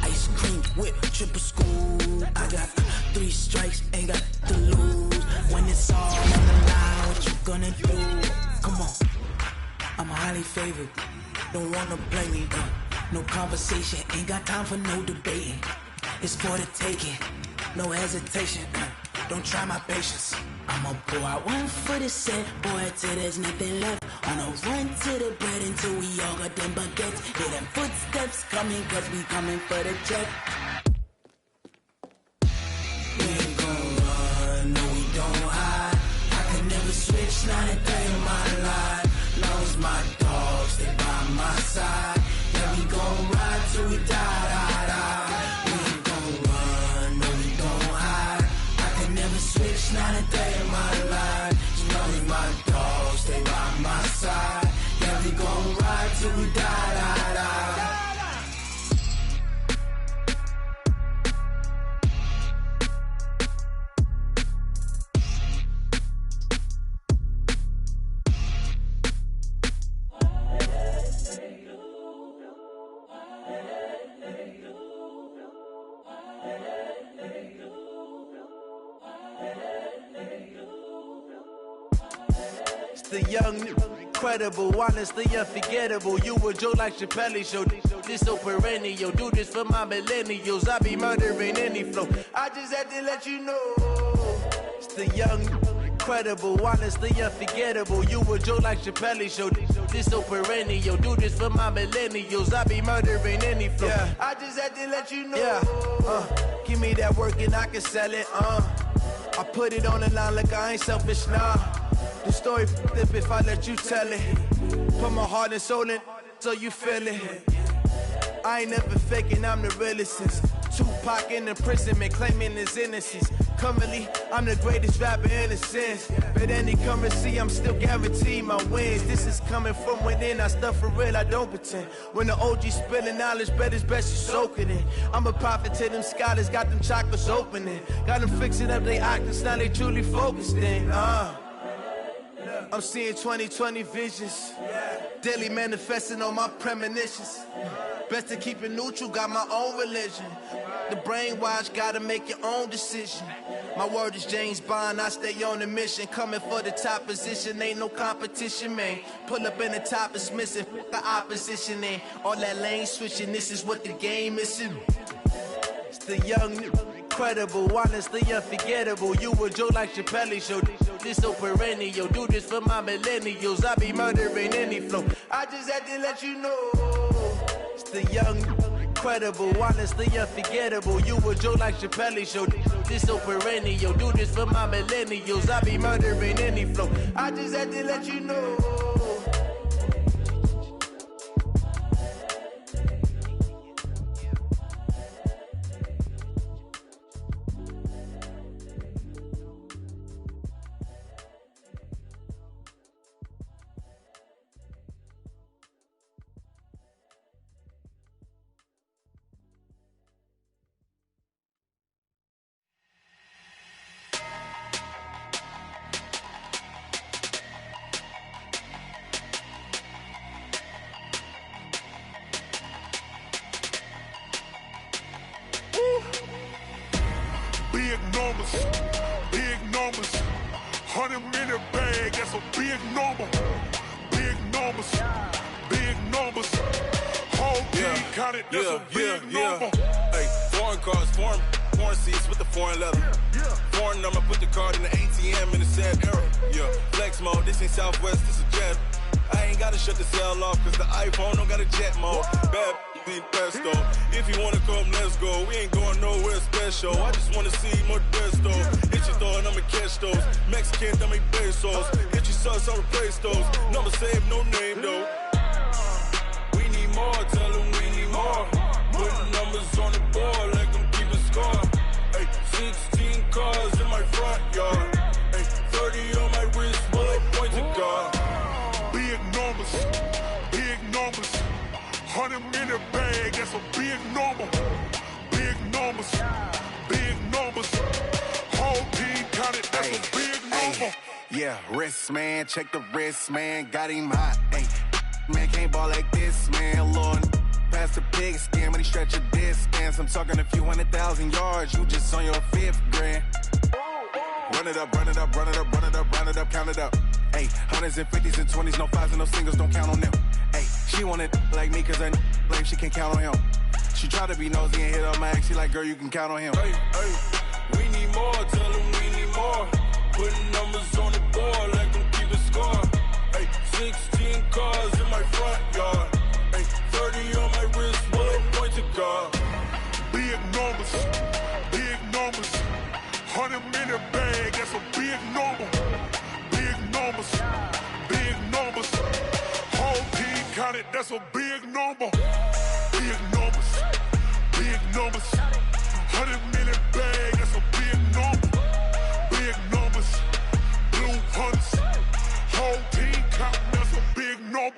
ice cream whip, triple scoop. I got 3 strikes, ain't got to lose. When it's all on the line, what you gonna do? Come on, I'm highly favored. Don't wanna play me, no conversation. Ain't got time for no debating. It's for the taking, no hesitation. Don't try my patience. I'ma pour out one for the set, boy, till there's nothing left. On a run to the bread until we all got them baguettes. Hear them footsteps coming, cause we coming for the check. We ain't gon' run, no we don't hide. I can never switch, not a day in my life. Long as my dogs stay by my side. Yeah, we gon' ride till we die, die, die. We ain't gon' run, no we don't hide. I can never switch, not a day in my life. As long as my dogs stay by my side. Yeah, we gon' ride till we die, die, die. The young, incredible, honestly unforgettable. You a Joe like Chappelle show. This so perennial. Do this for my millennials. I be murdering any flow. I just had to let you know. It's the young, incredible, honestly unforgettable. You a Joe like Chappelle show. This so perennial. Do this for my millennials. I be murdering any flow. Yeah. I just had to let you know. Yeah. Give me that work and I can sell it. I put it on the line like I ain't selfish, nah. The story f***ed if I let you tell it. Put my heart and soul in so you feel it. I ain't never faking, I'm the realest since Tupac in imprisonment, claiming his innocence. Currently, I'm the greatest rapper in a sense. But any currency, I'm still guaranteed my wins. This is coming from within, I stuff for real, I don't pretend. When the OG spilling knowledge, bet it's best you soak it in. I'm a prophet to them scholars, got them chakras opening. Got them fixing up they octaves, now they truly focused in. I'm seeing 2020 visions, daily manifesting on my premonitions. Best to keep it neutral, got my own religion. The brainwash, gotta make your own decision. My word is James Bond, I stay on a mission. Coming for the top position, ain't no competition, man. Pull up in the top, it's missing, the opposition in. All that lane switching, this is what the game is. It's the young, incredible, honestly unforgettable. You a Joe like Chappelle show. This so perennial. Do this for my millennials. I be murdering any flow. I just had to let you know. It's the young, incredible, honestly unforgettable. You a Joe like Chappelle show. This so perennial. Do this for my millennials. I be murdering any flow. I just had to let you know. Big numbers, 100-minute bag, that's a big number. Big numbers, whole team counted, that's a big number. Hey, foreign cars, foreign seats with the foreign leather. Foreign number, put the card in the ATM in the sad era. Yeah, flex mode, this ain't Southwest, this a jet. I ain't gotta shut the cell off, cause the iPhone don't got a jet mode. Bad be pesto. If you wanna come, let's go. We ain't going nowhere special. I just wanna see more pesto. Hit your thought, I'ma catch those. Mexican, I'ma make pesos. Hit your sus, I'll replace those. Number saved, no name though. We need more, tell them we need more. Putting numbers on the board like I'm keeping score. Hey, 16 cars in my front yard. Hey, 30 on my wrist, bullet point to God. Big numbers, 100-minute bag, that's a big number. Big numbers, whole team counted, that's a big number. Yeah, wrist man, check the wrist man, got him hot. Ay, man can't ball like this, man. Lord, past the pig skin when he stretch a distance. I'm talking a few 100,000 yards, you just on your 5th grand. Run it up, count it up. Ay, 100s and 50s and 20s, no 5s and no singles, don't count on them. Ay, she want it like me, cause her lame, she can't count on him. She try to be nosy and hit up my ex, she like, girl, you can count on him. Hey, we need more, tell them we need more. Putting numbers on the board like I'm keeping score. Hey, 16 cars in my front yard. Hey, 30 on my wrist, bullet point to God. Big numbers, 100-minute bag, that's a big number. Big numbers, whole team counted, that's a big number. Big numbers, 100-minute bag, that's a big number. Big numbers, blue hunts, whole team counting, that's a big number.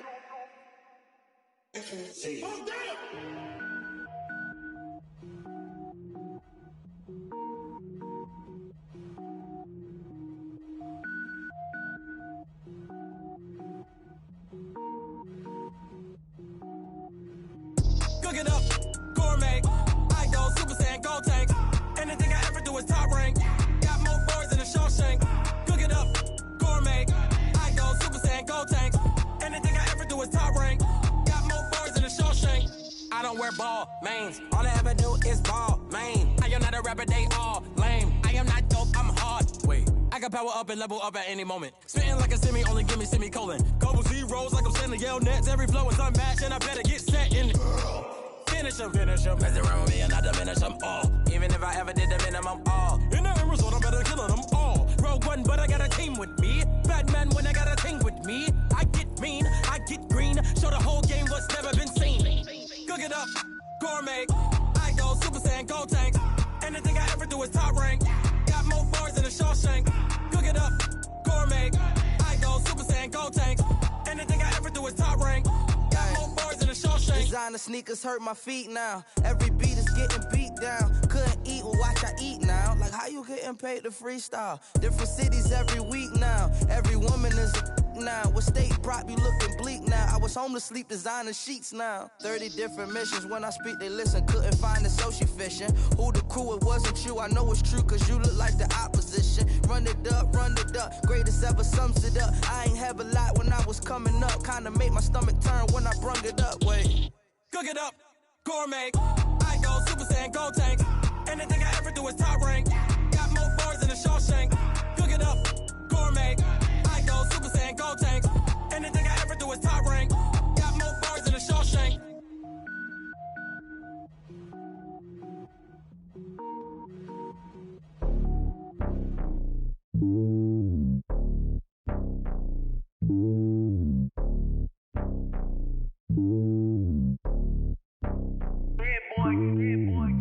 Cook it up, gourmet. I go Super Saiyan, go tank. Anything I ever do is top rank. Got more boys than a Shawshank. Cook it up, gourmet. I go Super Saiyan, go tank. Anything I ever do is top rank. Got more boys than a Shawshank. I don't wear ball mains. All I ever do is ball main. I am not a rapper, they all lame. I am not dope, I'm hard. Wait, I can power up and level up at any moment. Spitting like a semi, only give me semicolon. Couple zeros like I'm sending yell nets. Every flow is unmatched and I better get set in. Finish him. Mess around with me and I diminish them all. Even if I ever did the minimum all. In the end result, I'm better killing them all. Rogue One, but I got a team with me. Batman when I got a thing with me. I get mean, I get green. Show the whole game what's never been seen. Cook it up, gourmet. I go Super Saiyan, go tank. Anything I ever do is top rank. Got more boys than a Shawshank. Cook it up, gourmet. I go Super Saiyan, go tank. Anything I ever do is top rank. Got more boys than a Shawshank. Designer sneakers hurt my feet now. Every beat is getting beat down. Couldn't eat, well watch I eat now. Like how you getting paid to freestyle? Different cities every week now. Every woman is a now. What state brought you looking bleak now? I was home to sleep designer sheets now. 30 different missions. When I speak they listen. Couldn't find the social fishing. Who the crew, it wasn't you. I know it's true cause you look like the opposition. Run it up. Greatest ever sums it up. I ain't have a lot when I was coming up. Kinda made my stomach turn when I brung it up. Wait. Cook it up, gourmet. I go Super Saiyan, go tank. Anything I ever do is top rank. Got more boys than a Shawshank. Cook it up, gourmet. I go Super Saiyan, go tank. Anything I ever do is top rank. Got more boys than a Shawshank.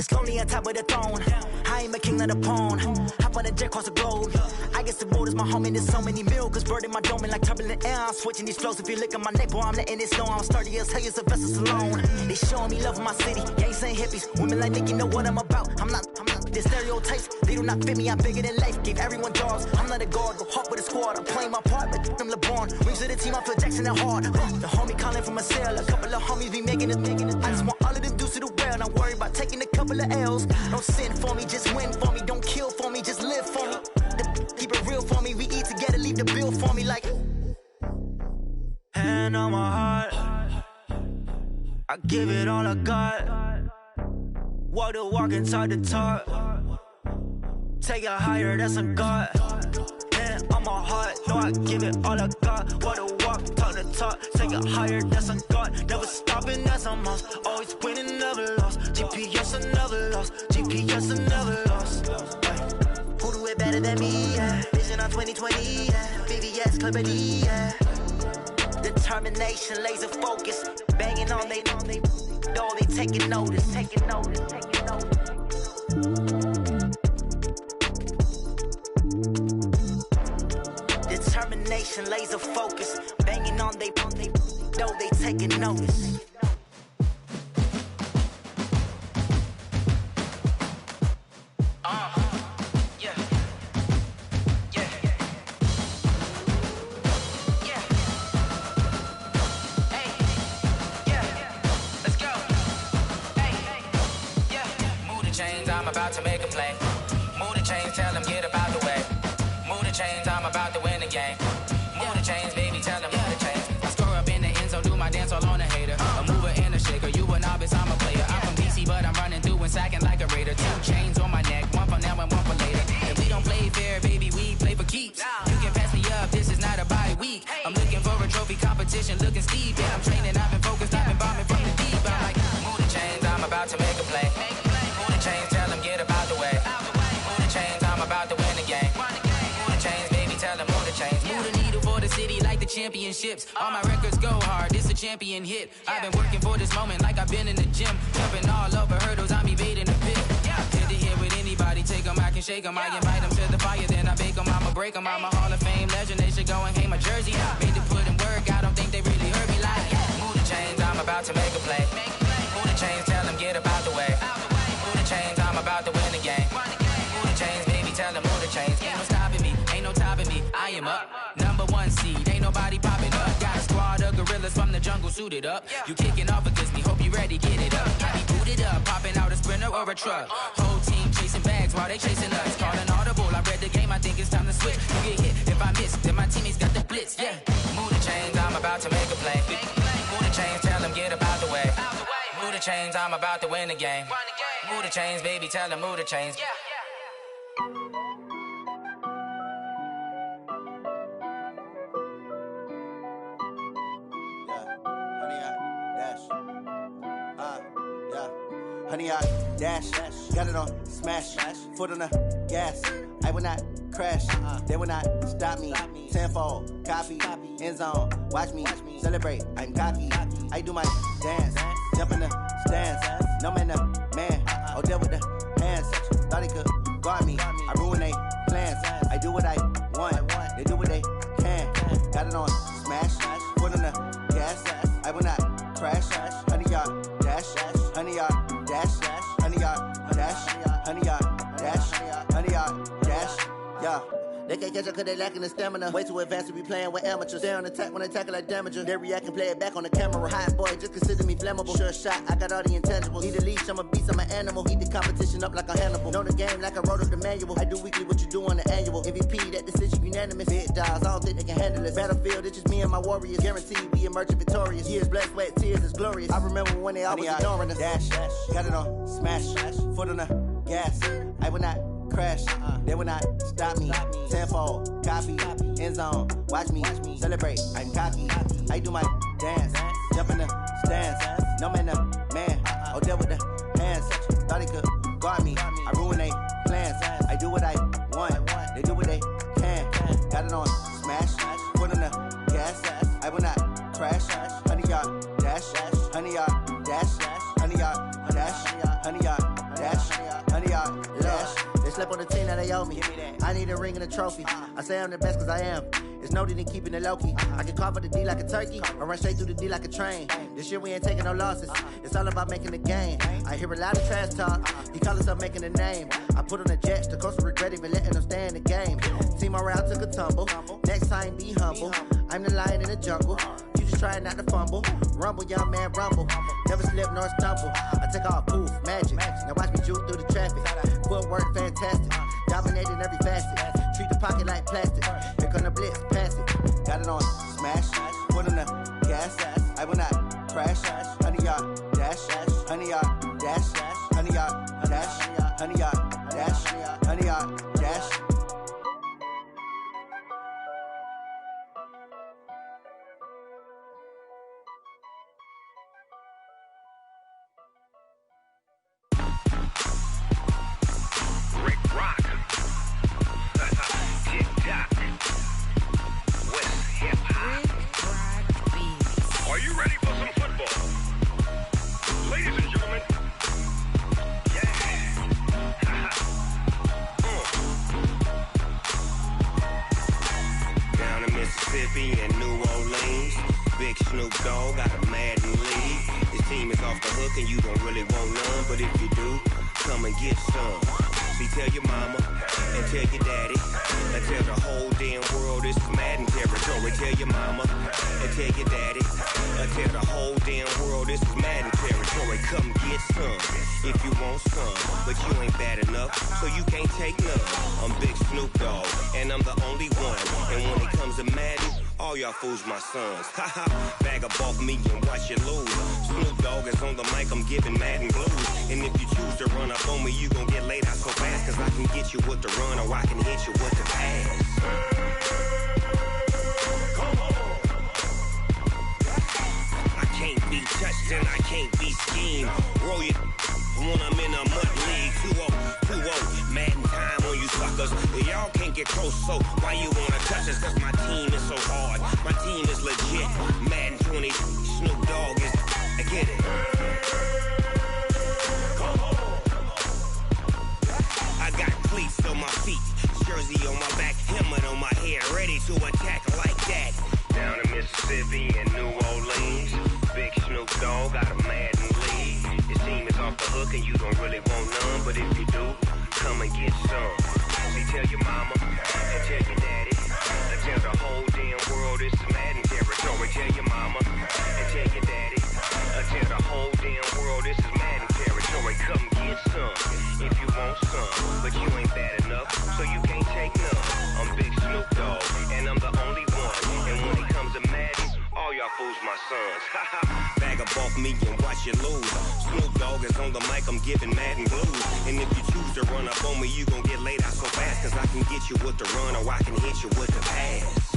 It's lonely on top of the throne. I ain't a king, not a pawn. Hop on a jet across the globe. I guess the world is my home and there's so many miracles. Bird in my dome and like turbulent air. I'm switching these flows. If you look at my neck, boy, I'm letting it snow. I'm sturdy as hell as a vessel alone. They showing me love in my city. Gangs ain't hippies. Women like Nicki know what I'm about. I'm not the stereotypes. They do not fit me. I'm bigger than life. Gave everyone jobs. I'm not a guard. Go hard with a squad. I'm playing my part, but I'm LeBron. Rings to the team. I feel Jackson and hard. The homie calling from a cell. A couple of homies be making it. I just want all of them dudes to do well. Not worry about taking a couple of L's. Don't sin for me, just win for me. Don't kill for me, just live for me. Keep it real for me. We eat together, leave the bill for me like. Hand on my heart, I give it all I got. Walk the walk and talk the talk. Take it higher, that's a God. Hand on my heart, no, I give it all I got. Walk the walk, talk the talk. Take it higher, that's a God. Never stopping, that's a must. Always winning, never lost. GPS, I never lost. GPS, I never lost. Who do it better than me? Yeah. Vision on 2020. Yeah. VVS, Clarity. Yeah. Determination, laser focus. Banging on they taking notice. Determination, laser focus. Banging on they taking notice. I'm about to make a play. Move the chains, tell them get about the way. Move the chains, I'm about to win the game. Move the chains, baby, tell them move the chains. I score up in the end zone, do my dance all on a hater. A mover and a shaker, you a novice, I'm a player. I'm from DC, but I'm running through and sacking like a raider. 2 chains on my neck, one for now and one for later. If we don't play fair, baby, we play for keeps. You can pass me up, this is not a bye week. I'm looking for a trophy competition, looking steep. Yeah, I'm training, I've been focused, I've been bombing from the deep. I'm like, move the chains, I'm about to make a play. Move the chains, tell them get about the way. Move the chains, I'm about to win the game. Move the chains, baby, tell them move the chains. Move the needle for the city like the championships. All my records go hard, this a champion hit. I've been working for this moment like I've been in the gym. Jumping all over hurdles, I'm evading the pit. Hit the hit with anybody, take them, I can shake them. I invite them to the fire, then I bake them, I'ma break them. I'm a Hall of Fame legend, they should go and hang my jersey. Made to put in work, I don't think they really heard me like. Move the chains, I'm about to make a play. Move the chains, tell them get about the way. Move the chains, I'm about to win the game. Move the chains, baby, tell them move the chains. Ain't no stopping me, ain't no topping me. I am up, #1 seed, ain't nobody popping up. Got a squad of gorillas from the jungle suited up. You kicking off against me, hope you ready, get it up. I be booted up, popping out a sprinter or a truck. Whole team chasing bags while they chasing us. Calling audible, I read the game, I think it's time to switch. You get hit, if I miss, then my teammates got the blitz, yeah. Move the chains, I'm about to make a play. Move the chains, tell them get about the way. Move the chains, I'm about to win the game. Move the chains, baby, tell them move the chains. Honey, I dash, got it on smash, foot on the gas. I will not crash, they will not stop me. Tenfold, copy, end zone, watch me celebrate. I'm cocky, I do my dance, jump in the stands. No man, the man, oh, deal with the hands. Thought he could guard me, I ruin they plans. I do what I want, they do what they can. Got it on smash, foot on the gas. I will not crash, honey, y'all dash, honey, y'all dash, honey, y'all dash, honey, y'all dash, honey, y'all dash, yeah. They can't catch up cause they lacking the stamina. Way too advanced to be playing with amateurs. Stay on attack when they tackle like damager. They react and play it back on the camera. Hot boy, just consider me flammable. Sure shot, I got all the intangibles. Need a leash, I'm a beast, I'm an animal. Heat the competition up like a Hannibal. Know the game like I wrote up the manual. I do weekly what you do on the annual. MVP, that decision unanimous. Big dials, I don't think they can handle this. Battlefield, it's just me and my warriors. Guaranteed we emerging victorious. Years, blood, sweat, tears, it's glorious. I remember when they always ignoring us. Dash, got it on smash, foot on the gas. I will not crash, they will not stop me. Tenfold, copy, end zone, watch me celebrate. I'm cocky, I do my dance, jump in the stands. No man, the man, oh, deal with the hands. Thought he could guard me, I ruin they plans. I do what I want, they do what they can. Got it on smash, foot on the gas. I will not crash, honey, y'all dash, honey, y'all dash, honey, y'all dash, honey, y'all dash. slept on the team that they owe me. I need a ring and a trophy. I say I'm the best cause I am. It's noted in keeping it low-key. I can carve up the D like a turkey, or run straight through the D like a train. This year we ain't taking no losses. It's all about making the game. I hear a lot of trash talk. He call himself making a name. I put on the Jets, the coach will regret even letting them stay in the game. Team morale took a tumble. Next time be humble. I'm the lion in the jungle. You just trying not to fumble. Rumble, young man, rumble. Never slip nor stumble. I take off, poof, magic. Now watch me juke through the traffic. Footwork fantastic. Dominating every facet. Treat the pocket like plastic. Here come the blitz, pass it. Got it on smash. Foot on the gas. I will not crash. 100-yard dash. 100-yard dash. 100-yard dash. 100-yard dash. 100-yard dash. Mississippi and New Orleans. Big Snoop Dogg got a Madden league. His team is off the hook and you don't really want none, but if you do, come and get some. See, tell your mama and tell your daddy and tell the whole damn world this is Madden territory. Tell your mama and tell your daddy and tell the whole damn world this is Madden territory. Come get some if you want some, but you ain't bad enough, so you can't take none. I'm Big Snoop Dogg and I'm the only one. And when it comes to Madden, all y'all fools my sons. Haha, bag up off me and watch you lose. Snoop Dogg is on the mic, I'm giving Madden blues. And if you choose to run up on me, you gon' get laid out so fast. Cause I can get you with the run or I can hit you with the pass. I can't be touched and I can't be schemed. Roll you when I'm in a mud league. 2-0, Madden time on you suckers. Y'all can't get close, so why you wanna touch us? Cause my team is so hard, my team is legit. Madden 20, Snoop Dogg is, I get it. I got cleats on my feet, jersey on my back, helmet on my head, ready to attack like that. Down in Mississippi and New Orleans, Big Snoop Dogg got a Madden league. His team is off the hook and you don't really want none, but if you do, come and get some. See, tell your mama and tell your daddy and tell the whole damn world this is Madden territory. Tell your mama and tell your daddy and tell the whole damn world this is Madden territory. Come get some if you want some, but you ain't bad enough, so you can't take none. I'm Big Snoop Dogg and I'm the only one. And when it comes to Madden, all y'all fools my sons. Bag up off me and watch you lose. Snoop Dogg is on the mic, I'm giving Madden blues. And if you choose to run up on me, you gon' get laid out so fast. Cause I can get you with the run or I can hit you with the pass.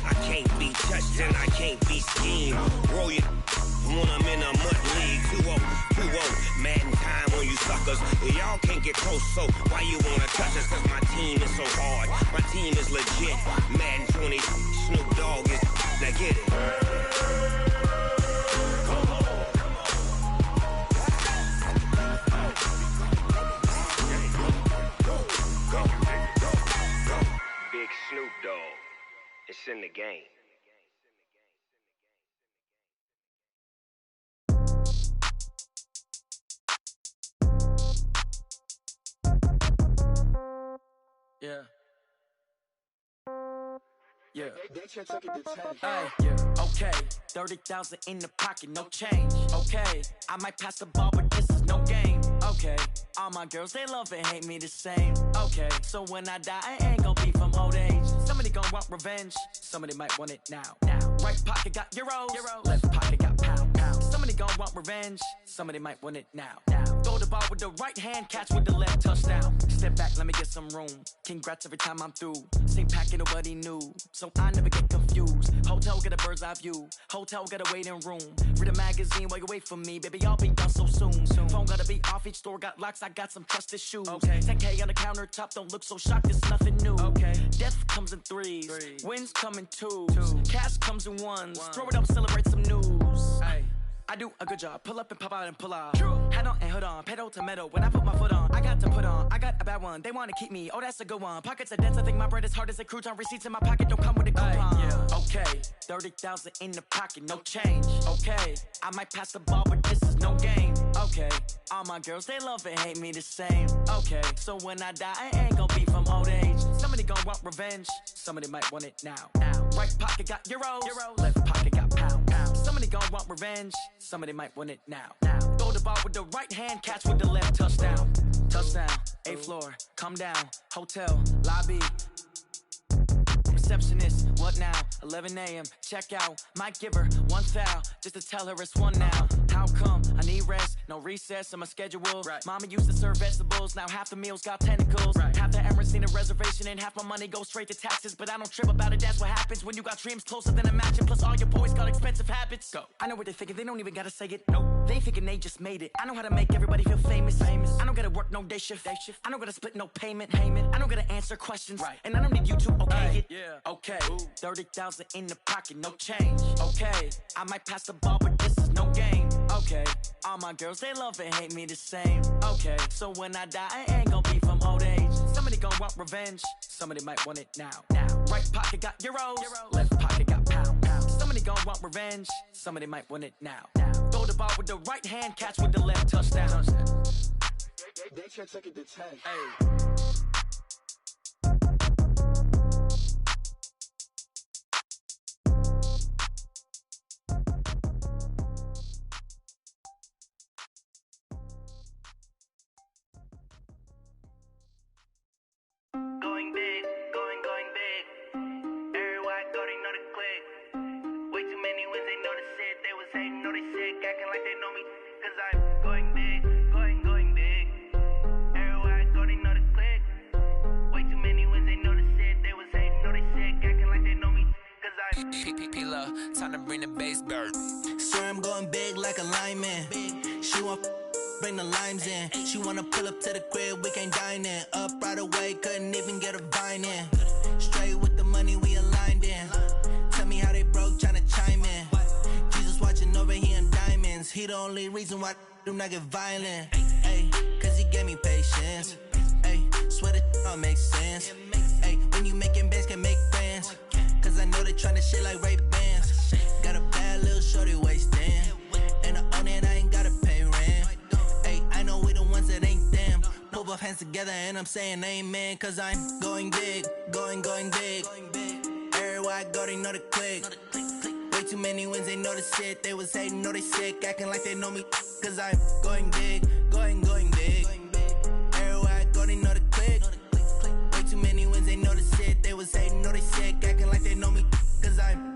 I can't be touched and I can't be schemed. Roll you when I'm in a mud league. 2-0, Madden time on you suckers. Y'all can't get close, so why you wanna touch us? Cause my team is so hard, my team is legit. Madden 20, Snoop Dogg is, now get it. Big Snoop Dogg, it's in the game. Yeah. Yeah. Hey, yeah. Okay. 30,000 in the pocket, no change. Okay. I might pass the ball, but this is no game. Okay. All my girls, they love and hate me the same. Okay. So when I die, I ain't gon' be from old age. Somebody gon' want revenge. Somebody might want it now. Right pocket got euros. Left pocket got pound. Somebody gon' want revenge. Somebody might want it now. Throw the ball with the right hand, catch with the left, touchdown. Step back, let me get some room. Congrats every time I'm through. Same packet, nobody knew, so I never get confused. Hotel get a bird's eye view. Hotel get a waiting room. Read a magazine while you wait for me, baby. I'll be done so soon. Phone gotta be off. Each store got locks. I got some trusted shoes. 10K on the countertop. Don't look so shocked. It's nothing new. Death comes in threes. Wins come in twos. Cash comes in ones. Throw it up, celebrate some news. I do a good job. Pull up and pop out and pull out. True. Head on and hood on, pedal to metal. When I put my foot on, I got to put on. I got a bad one. They want to keep me. Oh, that's a good one. Pockets are dense. I think my bread is hard as a crouton. Receipts in my pocket don't come with a coupon. Yeah. Okay, 30,000 in the pocket, no change. Okay, I might pass the ball, but this is no game. Okay, all my girls they love and hate me the same. Okay, so when I die, I ain't gonna be from old age. Somebody gon' want revenge. Somebody might want it now. Right pocket got euros. Left pocket got pound. Somebody gon' want revenge. Somebody might want it now. Throw the ball with the right hand, catch with the left. Touchdown. Touchdown. 8th floor. Come down. Hotel. Lobby. Receptionist, what now? 11 a.m. Check out. Might give her one foul just to tell her it's one now. How come? I need rest, no recess in my schedule. Right. Mama used to serve vegetables, now half the meals got tentacles. Right. Half the Emirates need a reservation and half my money goes straight to taxes. But I don't trip about it, that's what happens when you got dreams closer than a matching. Plus all your boys got expensive habits. Go. I know what they're thinking, they don't even gotta say it. Nope. They thinking they just made it. I know how to make everybody feel famous. I don't gotta work no day shift. I don't gotta split no payment. I don't gotta answer questions. Right. And I don't need you to okay it. Yeah. Okay, 30,000 in the pocket, no change. Okay, I might pass the ball, but this is no game. Okay, all my girls, they love and hate me the same. Okay, so when I die, I ain't gonna be from old age. Somebody gon' want revenge, somebody might want it now. Right pocket got euros, left pocket got pound. Somebody gon' want revenge, somebody might want it now. Throw the ball with the right hand, catch with the left. Touchdown. They should take it to 10. Hey. Going big, going big. Everywhere I go, they know the click. Way too many wins, they know the shit. They was hating, know they sick, acting like they know me. Cause I'm going big, going big. Everywhere I go, they know the click. Way too many wins, they know the shit. They was hating, know they sick, acting like they know me. Cause I'm P-P-P-Love, time to bring the bass bird. Swear I'm going big like a lineman. She want bring the limes in. She wanna pull up to the crib, we can't dine in. Up right away, couldn't even get a vine in. Straight with the money, we aligned in. Tell me how they broke, tryna chime in. Jesus watching over, he in diamonds. He the only reason why I do not get violent. Ay, cause he gave me patience. Ay, swear that all makes sense. Ay, when you making bands, can make friends. Cause I know they tryna shit like Ray Bans. Got a bad little shorty wasting. And I own it, I ain't gotta pay rent. Ay, I know we the ones that ain't them. Pull both hands together and I'm saying amen. Cause I'm going big, going big. Everywhere I go, they know the click. Way too many wins, they know the shit. They was hating, know they sick, acting like they know me. Cause I'm going big, going big. Everywhere I go, they know the click. Way too many wins, they know the shit. They was hating, know they sick, acting like they know me. Cause I'm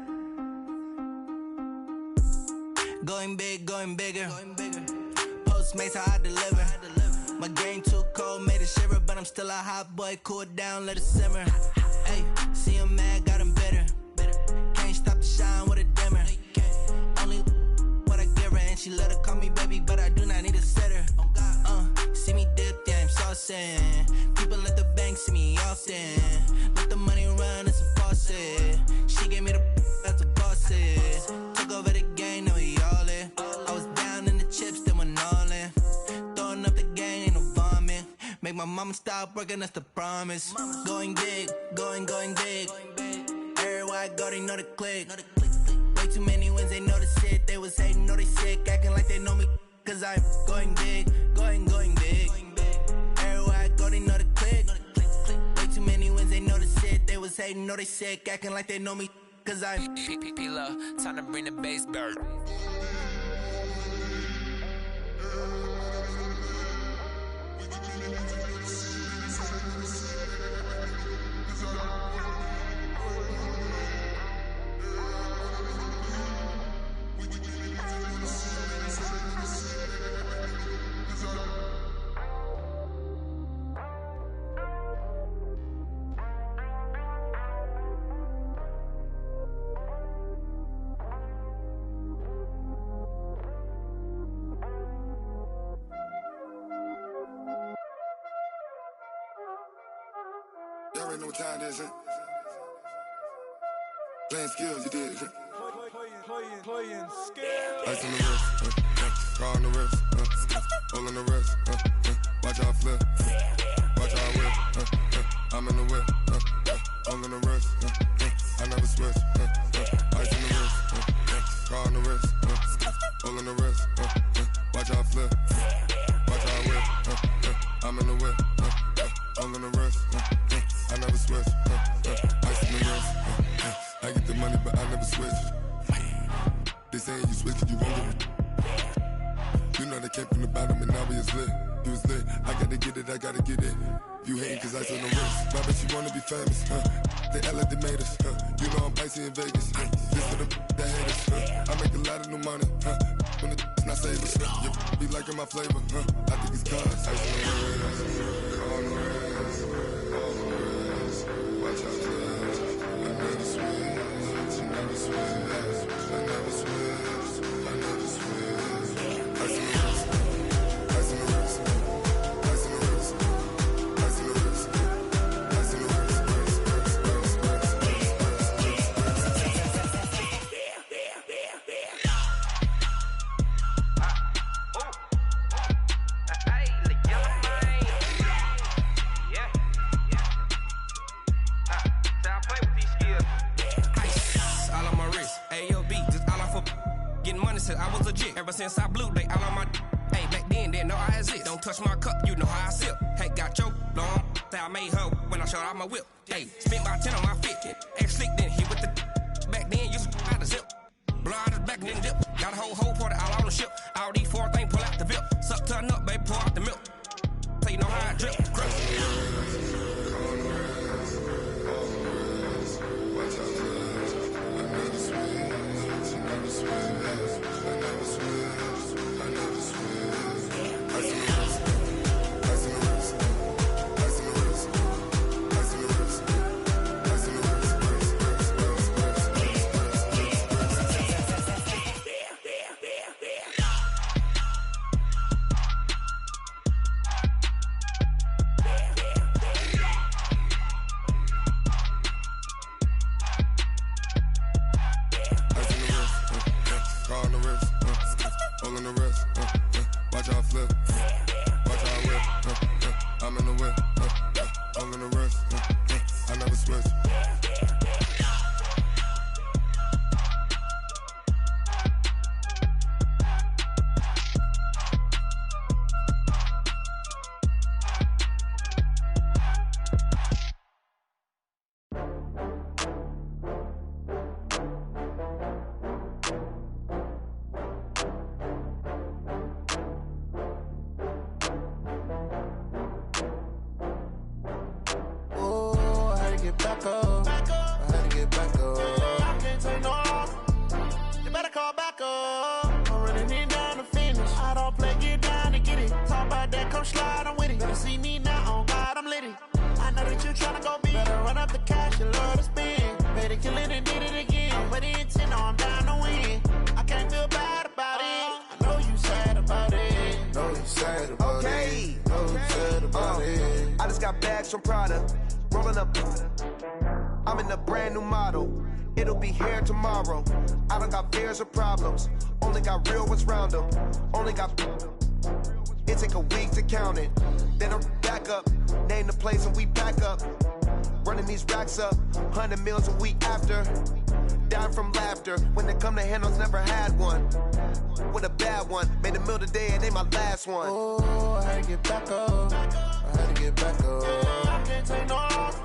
going big, going bigger. Postmates, how I deliver. My game too cold, made it shiver. But I'm still a hot boy, cool it down, let it simmer. Hey, see him mad, got him bitter. Can't stop the shine with a dimmer. Only what I give her, and she let her call me baby, but I do not need a sitter. See me dip, yeah, I'm saucing. People at the bank see me often. Let the money run, it's a faucet. She gave me the that's a bosses. Took over the game, now we all in. I was down in the chips, then went all in. Throwing up the game, ain't no vomit. Make my mama stop working, that's the promise. Going big, going big. Everywhere I go, they know the click. Way too many wins, they know the shit. They was hating, know they sick, acting like they know me. Cause I'm going big, going big. Everywhere I go, they know the click. Way too many wins, they know the shit. They was hating, know they sick, acting like they know me. Cause I'm P-P-P-Love, time to bring the bass bird. Y'all already know what time it is, huh? Playing skills, you did. playing skill. Ice on the wrist, car on the wrist, all on the wrist, watch how I flip, watch how I whip, I'm in the whip, all on the wrist, I never switch, ice on the wrist, car on the wrist, all on the wrist, watch how I flip, watch how I whip, I'm in the whip, all on the wrist, I never switch, ice on the wrist, I get the money but I never switch. They saying you switch, you won't get it. You know they came from the bottom and now we is lit. You was lit, I gotta get it, I gotta get it. You hating cause ice on the wrist. My bitch, you wanna be famous, They act like they made us, You know I'm icy in Vegas, This for the that hate us, I make a lot of new money, When it's not savers, You be liking my flavor, I think it's cause ice on the wrist, on the wrist, on the wrist. Watch out, cause I never switch, I never switch. I never switch, I never switch. Ice in the wrist, ice in the wrist, ice in the wrist, ice in the wrist, ice in the wrist, I was legit. Ever since I blew, they all on my hey, back then, didn't know I exist. Don't touch my cup, you know how I sip. Hey, got your long, say I made her when I showed out my whip. Hey, spent about 10 on my 50. Ex-slick, then hit with the back then, used to out the zip. Blow out his back and then dip. Got a whole party all on the ship. All these 4 things pull out the VIP. Suck, turn up, baby, pour out the milk. So you know how I drip. Crush. From Prada, rolling up. I'm in a brand new model. It'll be here tomorrow. I don't got fears or problems. Only got real ones round them. Only got. It take a week to count it. Then I'm back up. Name the place and we back up. Running these racks up. 100 meals a week after. Dying from laughter. When it come to handles, never had one. With a bad one. Made a meal today and they my last one. Oh, I had to get back up. I had to get back up. I can't take no loss.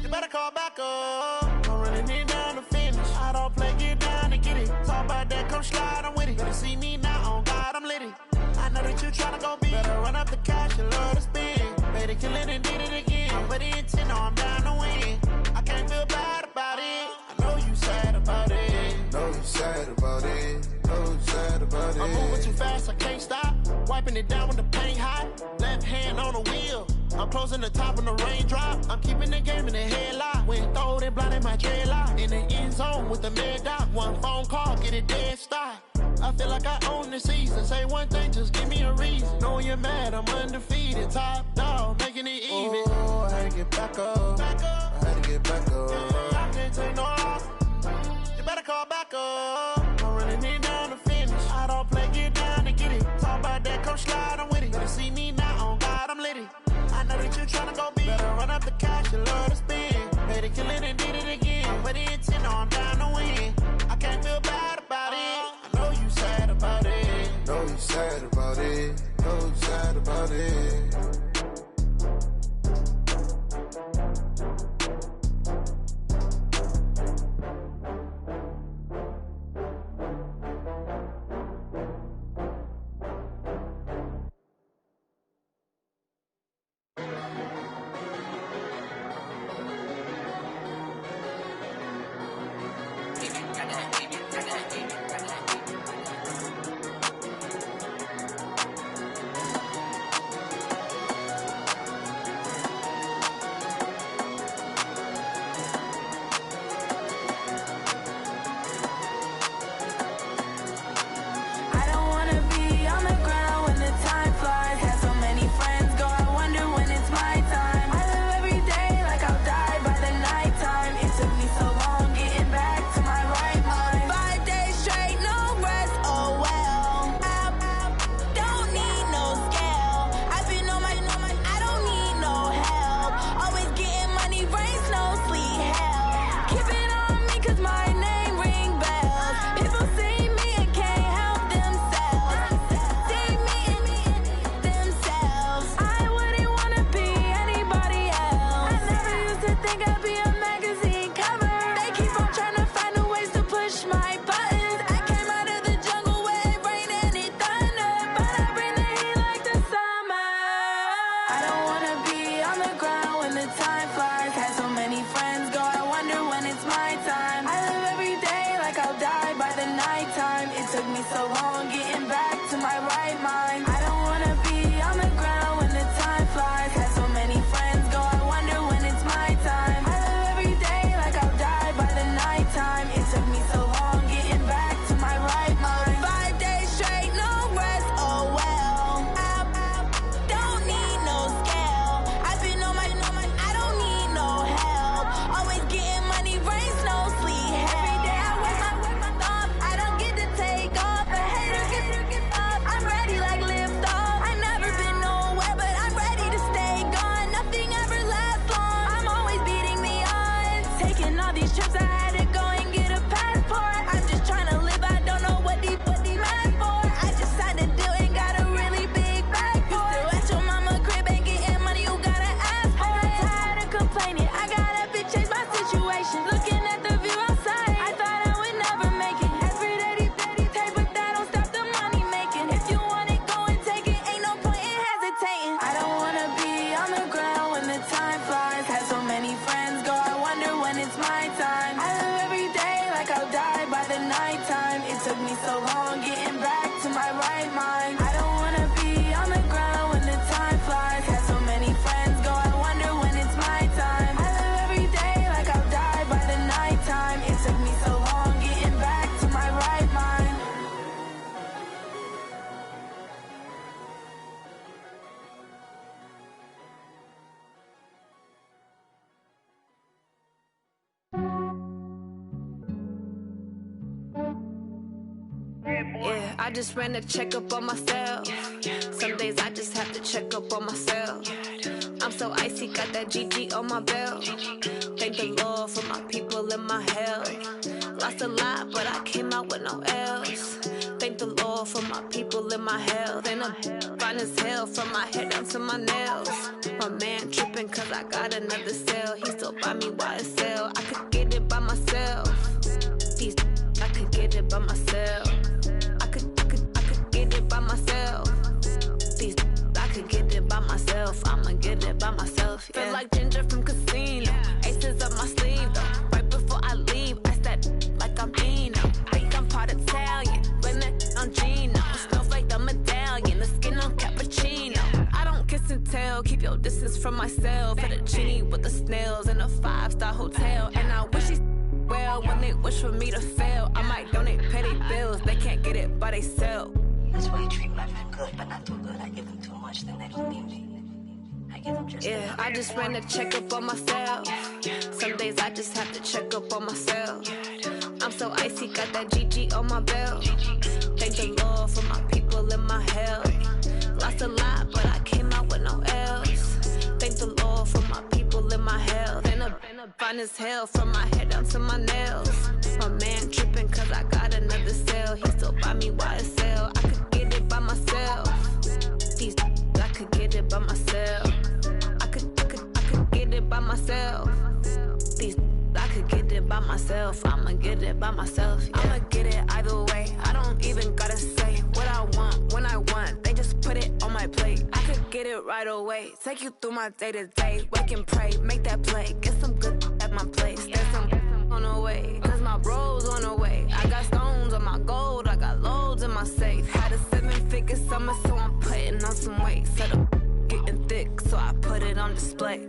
You better call back up. I'm running it down to finish. I don't play, get down to get it. Talk about that, come slide, I'm with it. Better see me now, on God, I'm litty. I know that you tryna go big. Better run up the cash, you love to spend. Better kill it and did it again. I'm with the intent, no, I'm down to win. I can't feel bad about it. I know you sad about it. Know you sad about it. Know you sad about it. I'm moving too fast, I can't stop. Wiping it down with the paint hot. Left hand on the wheel. I'm closing the top on the raindrop. I'm keeping the game in the headlock. When throwed and blinded my dreadlock. In the end zone with the mad dot. One phone call, get it dead stop. I feel like I own the season. Say one thing, just give me a reason. Knowing you're mad, I'm undefeated. Top dog, making it even. Oh, I had to get back up. I had to get back up. I can't take no loss. You better call back up. come slide, I'm with it. Better see me now, on God, I'm litty. I know that you tryna go big. Better run up the cash, you love to spend. Made it, kill it, and did it again. Put the intent on, I'm down to win. I can't feel bad about it. I know you sad about it. Know you sad about it. Know you sad about it. Yeah, I just ran a checkup on myself. Some days I just have to check up on myself. I'm so icy, got that GG on my belt. Thank the Lord for my people in my health. Lost a lot, but I came out with no else. Thank the Lord for my people in my health. And I'm fine as hell from my head down to my nails. My man tripping cause I got another cell. He still buy me YSL. I could get it by myself. These I could get it by myself. I could get it by myself. These I could get it by myself. I'ma get it by myself. Yeah. Feel like Ginger from Casino. Aces up my sleeve though. Right before I leave, I said like I'm Dino. Think I'm part Italian. Blame that on Gino. Smells like the medallion. The skin on cappuccino. I don't kiss and tell. Keep your distance from myself. Fettuccine with the snails in a 5-star hotel. And I wish he's well when they wish for me to fail. I might donate petty bills. They can't get it by themselves. That's why you treat my men good, but not too good. I give them too much, then they don't need me. I give them just yeah, I just ran a checkup on myself. Some days I just have to check up on myself. I'm so icy, got that GG on my belt. Thank the Lord for my people in my health. Lost a lot, but I came out with no L's. Thank the Lord for my people in my health. And a fine as hell from my head down to my nails. My man tripping cause I got another sale. He still buy me YSL. I could get it by myself. These I could get it by myself. I could get it by myself. These I could get it by myself. I'ma get it by myself. Yeah. I'ma get it either way. I don't even gotta say what I want when I want. They just put it on my plate. I could get it right away. Take you through my day to day. Wake and pray, make that play. Get some good at my place. There's some on the way. Cause my bro's on the way. I got stones on my gold. I got loads in my safe. Had a 7-figure summer, so I'm putting on some weight. Set up getting thick, so I put it on display.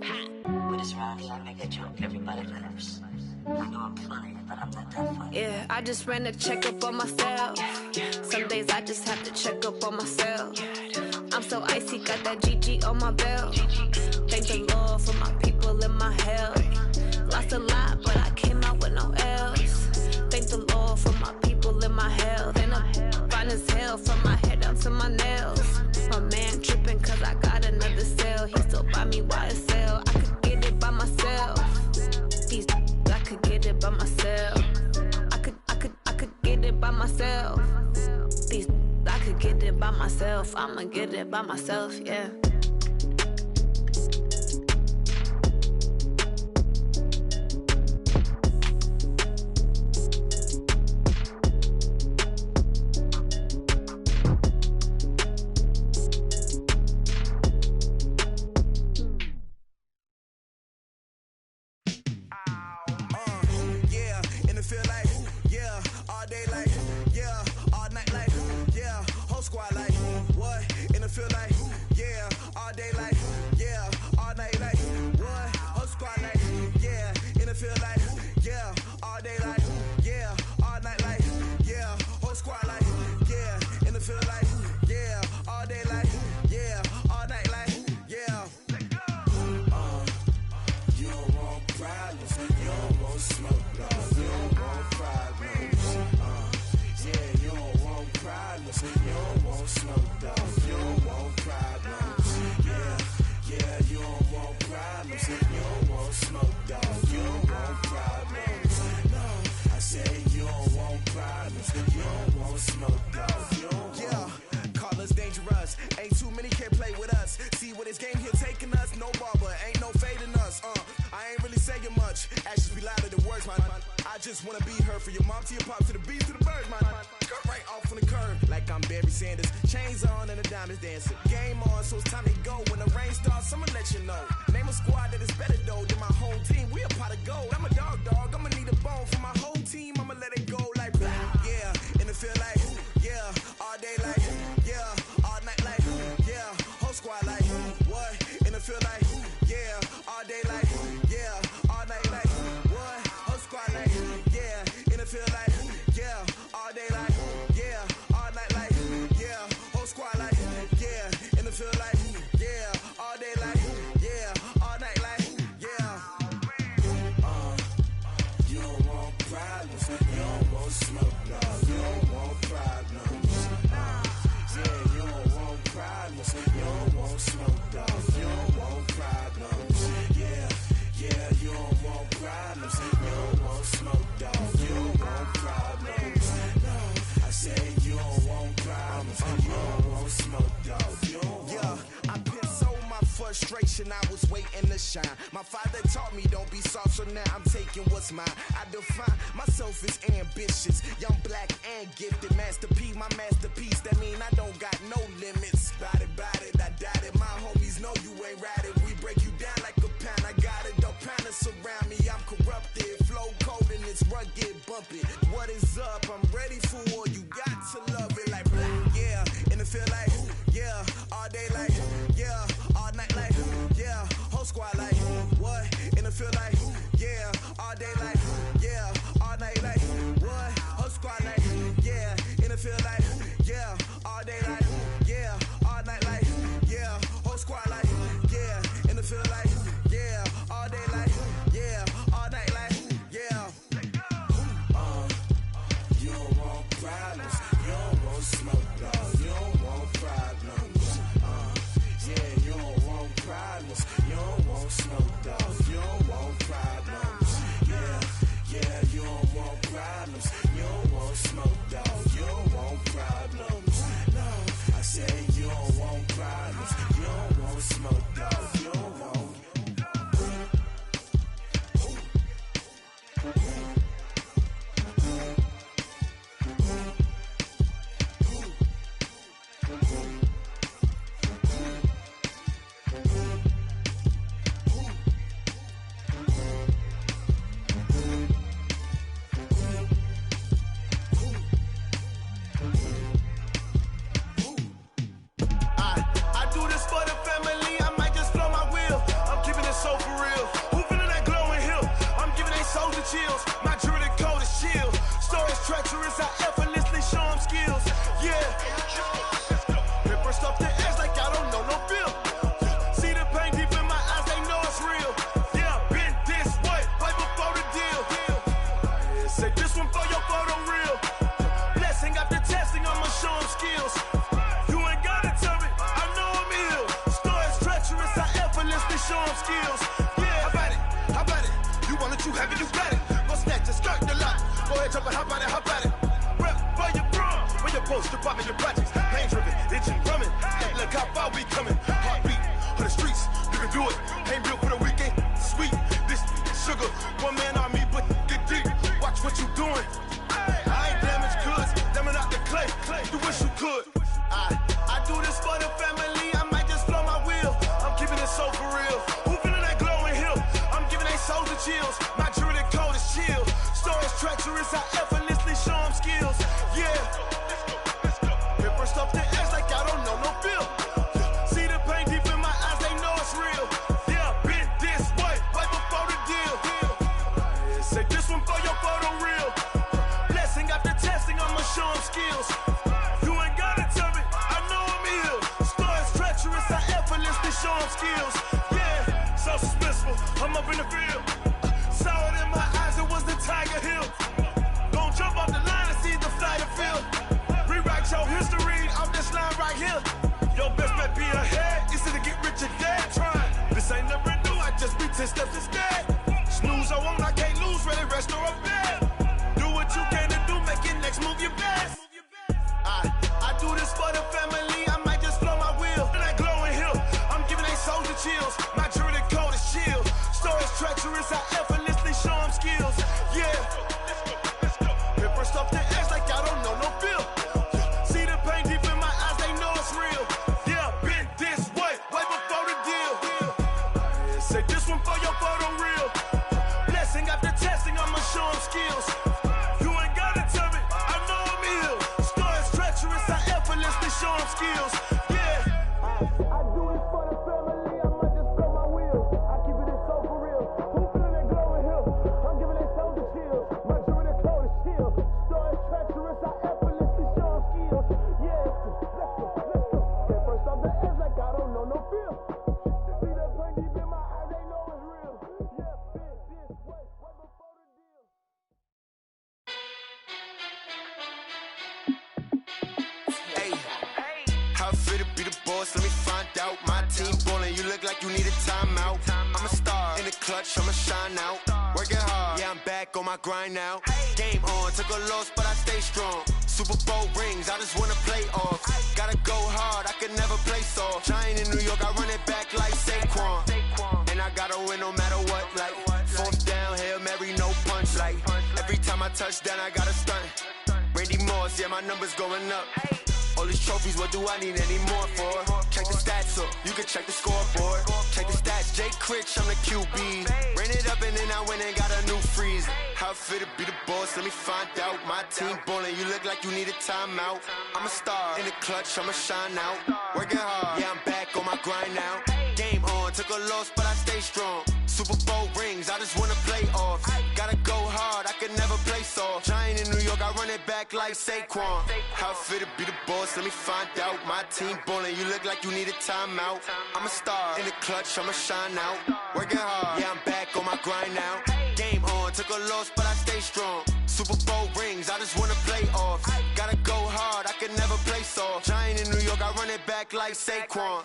With this round here, I make a joke everybody laughs. I know I'm funny, but I'm not that funny. Yeah, I just ran a checkup on myself. Some days I just have to check up on myself. I'm so icy, got that GG on my belt. Thank the Lord for my people in my health. Lost a lot, but I came out with no L's. Thank the Lord for my people in my health. And I'm fine as hell from my head down to my nails. My man tripping cause I got another sale. He still buy me YSL. I could get it by myself. These I could get it by myself. I could get it by myself. These I could get it by myself. I'ma get it by myself, yeah. I was waiting to shine. My father taught me don't be soft, so now I'm taking what's mine. I define myself as ambitious, young, black, and gifted. Master P, my masterpiece. That mean I don't got no limits. Bout it, I doubt it. My homies know you ain't ratted. We break you down like a pound. I got it, don't pound to surround me. I'm corrupted, flow cold and it's rugged, bump it. What is up? I'm ready for war. You got to love it like yeah, and it feel like yeah, all day like yeah, all night like yeah, whole squad like what? And it feel like yeah, all day like yeah, all night like what? Whole squad like yeah, and it feel like yeah, all day like yeah, all night like yeah, whole squad like yeah, and it feel like yeah, all day like tag it, you got it. Go snatch the skirt, the lot. Go ahead, jump and hop on it, hop at it. Rep for your bra. When your post, your pop in your projects. Pain driven, itching, drumming. Hey, look how far we coming. Heartbeat on the streets, you can do it. Ain't built for the weekend. Sweet, this sugar. One man on me, but get deep. Watch what you doing. I ain't damaged goods, damn out the clay. You wish you could. I do this for the family. I might just blow my wheel. I'm keeping it so for real. Who feeling that glowing hill? I'm giving they souls the chills. My jewelry cold is chill. Stories treacherous, I effortlessly show them skills. Yeah. Paper stuff the edge like I don't know no feel. See the pain deep in my eyes, they know it's real. Yeah, been this way, right before the deal. Say this one for your photo reel. Blessing after testing, I'ma show them skills. You ain't gotta tell me, I know I'm ill. Stories treacherous, I effortlessly show them skills. Yeah, so suspenseful, I'm up in the field. Saw it in my eyes, it was the Tiger Hill. Gon' jump off the line and see the flight of field. Rewrite your history, I'm this line right here. Your best bet be ahead, instead of get rich or dead. Trying, this ain't never new, I just be 10 steps instead. Snooze I won't, I can't lose, ready, rest or a bed. Do what you can to do, make your next move your best. I do this for the family, I might just blow my wheel. That glowing hill, I'm giving they souls the chills. My jewelry cold is chill. Stories treacherous, I effortlessly show them skills. Yeah. Paper stuff the edge like I don't know no feel. See the pain deep in my eyes, they know it's real. Yeah, been this way, way before the deal. Say this one for your photo reel. Blessing after testing, I'ma show them skills. You ain't gotta tell me, I know I'm ill. Stories treacherous, I effortlessly show them skills. Yeah. I do it for the family, I might just blow my wheel. I keep it so for real. Who feeling that glowing hill? I'm giving they souls the chills. My jewelry cold is chill. Stories treacherous, I effortlessly show them skills. Yeah, let's go. Get first off the edge like I don't know no feel. See the pain deep in my eyes, they know it's real. Yeah, been this way, way before the deal. Hey, how it feel to be the boss? Let me find out. My team ballin', you look like you need a timeout. I'm a star in the clutch, I'ma shine out. Working hard, yeah, I'm back on my grind now. Game on, took a loss, but I stay strong. Super Bowl rings, I just wanna play off. Gotta go hard, I can never play soft. Giant in New York, I run it back like Saquon. And I gotta win no matter what, like fourth down, Hail Mary, no punch. Like every time I touch down, I gotta stunt. Randy Moss, yeah, my numbers going up. All these trophies, what do I need any more for? Check the stats up, you can check the scoreboard. Check the stats, Jay Critch, I'm the QB. Ran it up and then I went and got a new freeze. How it feel to be the boss, let me find out. My team ballin', you look like you need a timeout. I'm a star in the clutch, I'ma shine out. Working hard, yeah, I'm back on my grind now. Game on, took a loss, but I stay strong. Super Bowl rings, I just wanna play off. Gotta go hard, I can never play soft. Giant in New York, I run it back like Saquon. How it feel to be the boss, let me find out. My team ballin', you look like you need a timeout. I'm a star in the clutch, I'ma shine out. Working hard, yeah, I'm back on my grind now. Game on, took a loss, but I stay strong. Super Bowl rings, I just wanna play off. Gotta go hard, I can never play soft. Giant in New York, I run it back like Saquon.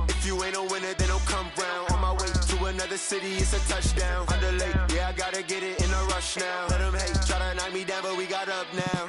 If you ain't a winner, then don't come round. On my way to another city, it's a touchdown. Underlay, yeah, I gotta get it in a rush now. Let them hate, try to knock me down, but we got up now.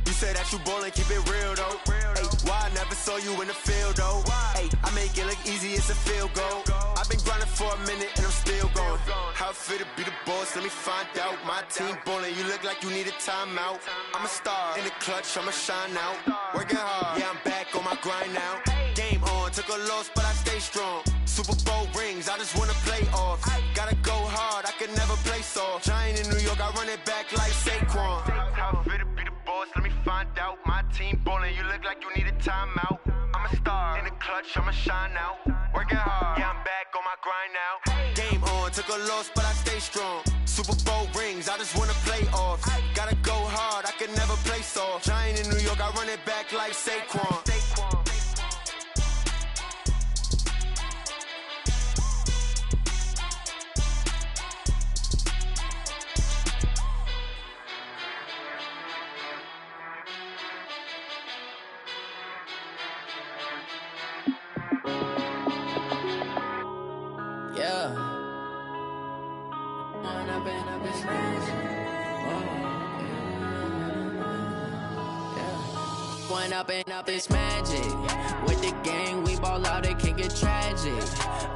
You say that you ballin', keep it real though. Hey, why I never saw you in the field though? Hey, I make it look easy, it's a field goal. I've been grinding for a minute and I'm still going. How it feel to be the boss, let me find out. My team ballin', you look like you need a timeout. I'm a star in the clutch, I'ma shine out. Working hard, yeah, I'm back on my grind now. Game on, took a loss, but I stay strong. Super Bowl rings, I just wanna play off. Gotta go hard, I can never play soft. Giant in New York, I run it back like Saquon. How it feel to be the boss, let me find out. My team ballin', you look like you need a timeout. I'm a star in the clutch, I'ma shine out. Working hard, yeah, I'm back on my grind now. Game on, took a loss, but I stay strong. Super Bowl rings, I just wanna play off. Gotta go hard, I can never play soft. Giant in New York, I run it back like Saquon. One up and up, it's magic. With the gang, we ball out, it can get tragic.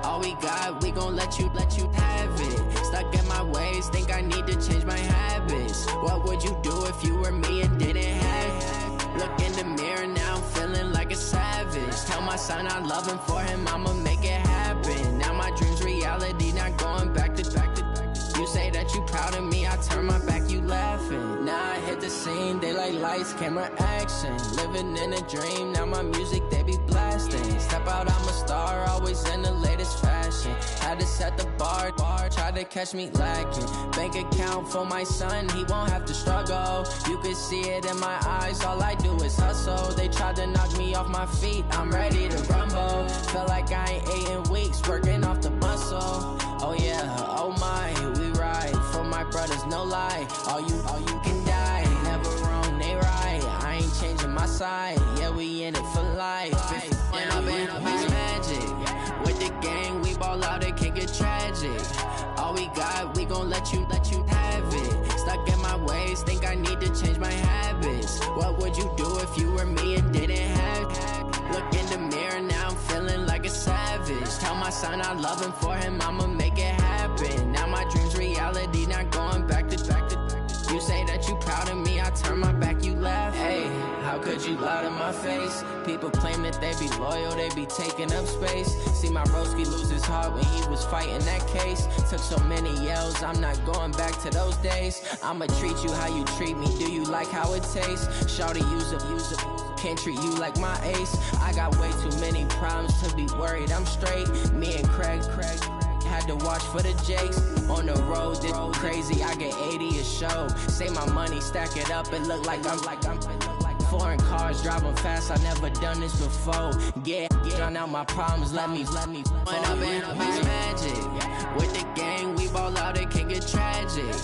All we got, we gon' let you have it. Stuck in my ways, think I need to change my habits. What would you do if you were me and didn't have it? Look in the mirror now, I'm feeling like a savage. Tell my son I love him, for him I'ma make it happen. Now my dream's reality, not going back to. You say that you proud of me, I turn my back, you laughing. Now I hit the scene, they like lights, camera, action. Living in a dream, now my music, they be blasting. Step out, I'm a star, always in the latest fashion. Had to set the bar, try to catch me lacking. Bank account for my son, he won't have to struggle. You can see it in my eyes, all I do is hustle. They tried to knock me off my feet, I'm ready to rumble. Felt like I ain't ate in weeks, working off the muscle. Oh yeah, oh my, we ride for my brothers, no lie. All you can die, never wrong, they right. I ain't changing my side, yeah, we in it for life. When up and up, it's magic. With the gang, we ball out, it can get tragic. All we got, we gon' let you have it. Stuck in my ways, think I need to change my habits. What would you do if you were me and didn't have it? Look in the mirror, now I'm feeling like a savage. Tell my son I love him, for him I'ma make it happen. Now my dream's reality, not going back to. You say that you proud of me, I turn my back, you laugh. Hey, how could you lie to my face? People claim that they be loyal, they be taking up space. See my broski lose his heart when he was fighting that case. Took so many yells, I'm not going back to those days. I'ma treat you how you treat me, do you like how it tastes? Shawty, use a can't treat you like my ace. I got way too many problems to be worried, I'm straight. Me and Craig had to watch for the Jakes. On the road, this crazy, I get 80 a show. Say my money, stack it up, it look like I'm foreign cars, driving fast, I never done this before. Get on out my problems, let me When up and up, it's magic. With the gang, we ball out, it can get tragic.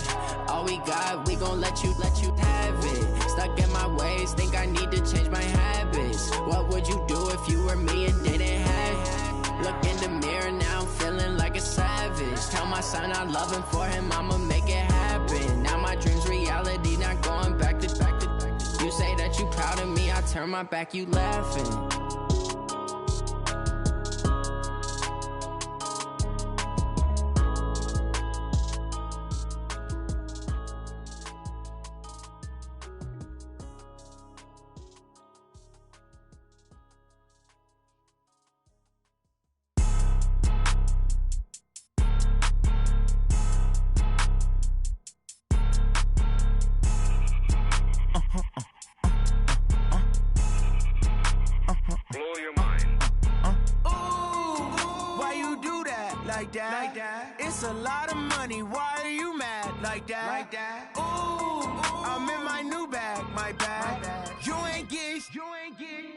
All we got, we gon' let you have it. Stuck in my ways, think I need to change my habits. What would you do if you were me and didn't have it? Look in the mirror, now I'm feeling like a savage. Tell my son I love him, for him I'ma make it happen. Now my dream's reality, not going back to. You say that you proud of me, I turn my back, you laughing. It's a lot of money, why are you mad like that? Ooh, I'm in my new bag, my bad. You ain't get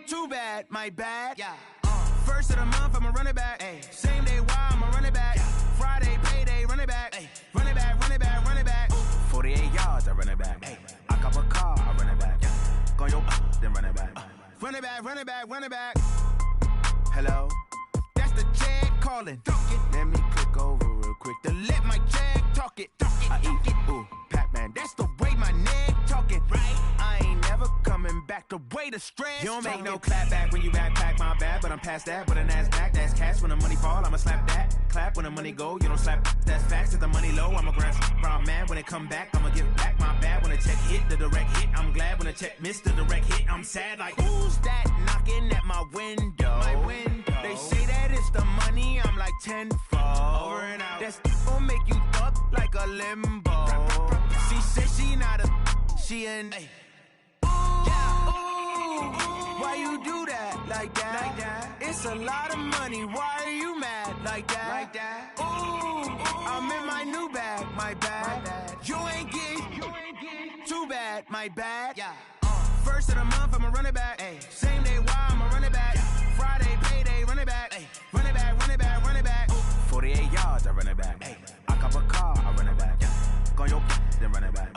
too bad, my bad. First of the month, I'ma run it back. Same day, why I'ma run it back. Friday, payday, run it back. Run it back, run it back, run it back. 48 yards, I run it back. I cop a car, I run it back. Go yo, then run it back. Run it back, run it back, run it back. Hello? That's the jag calling. Let me click over real quick to let my jag talk it. I eat it, ooh, Pac-Man. That's the way my neck talking. Right? I ain't never coming back the way the stress. You don't make no clap back when you backpack, my bad. But I'm past that with a NASDAQ. That's cash when the money fall, I'ma slap that. Clap when the money go, you don't slap. That's facts. If the money low, I'ma grab brown man. When it come back, I'ma give back my bad. When the check hit, the direct hit. I'm glad when the check missed the direct hit. I'm sad like, who's that knocking at my window? My window. They say that it's the money, I'm like tenfold. Over and out. That's gon' make you up like a limbo. She said she not a, she an. Ooh, why you do that like that? It's a lot of money, why are you mad like that? Ooh, I'm in my new bag, my bad. You ain't get too bad, my bad. First of the month, I'ma run it back. Same day, why I'ma run it back. Friday, payday, run it back. Run it back, run it back, run it back. 48 yards, I run it back. I cop a car, I run it back. Go yo, then run it back.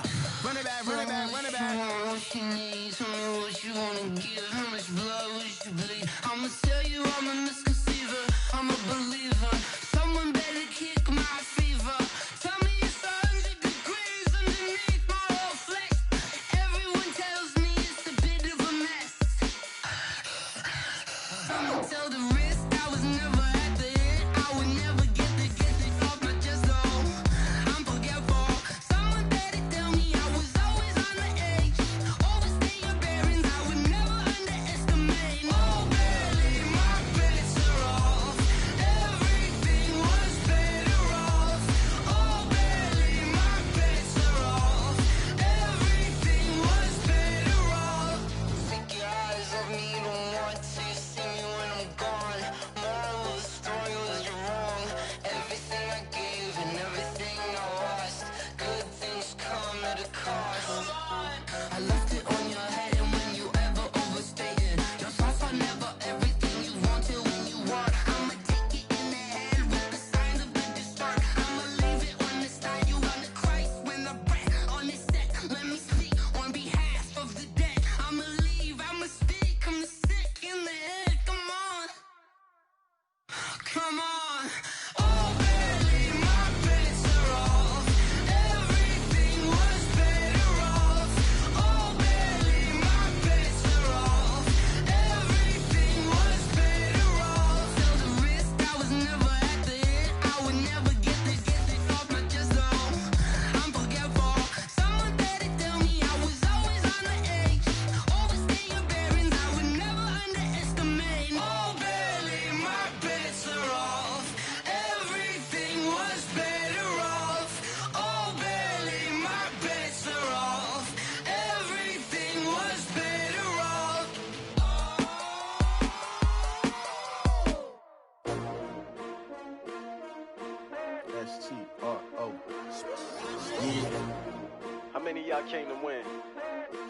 Run it back, run it back, run it back. What you need, tell me what you wanna give. How much blood would you bleed? I'ma tell you I'm a misconceiver, I'm a believer. Someone better kick my fever. Tell me it's all Yeah. How many of y'all came to win?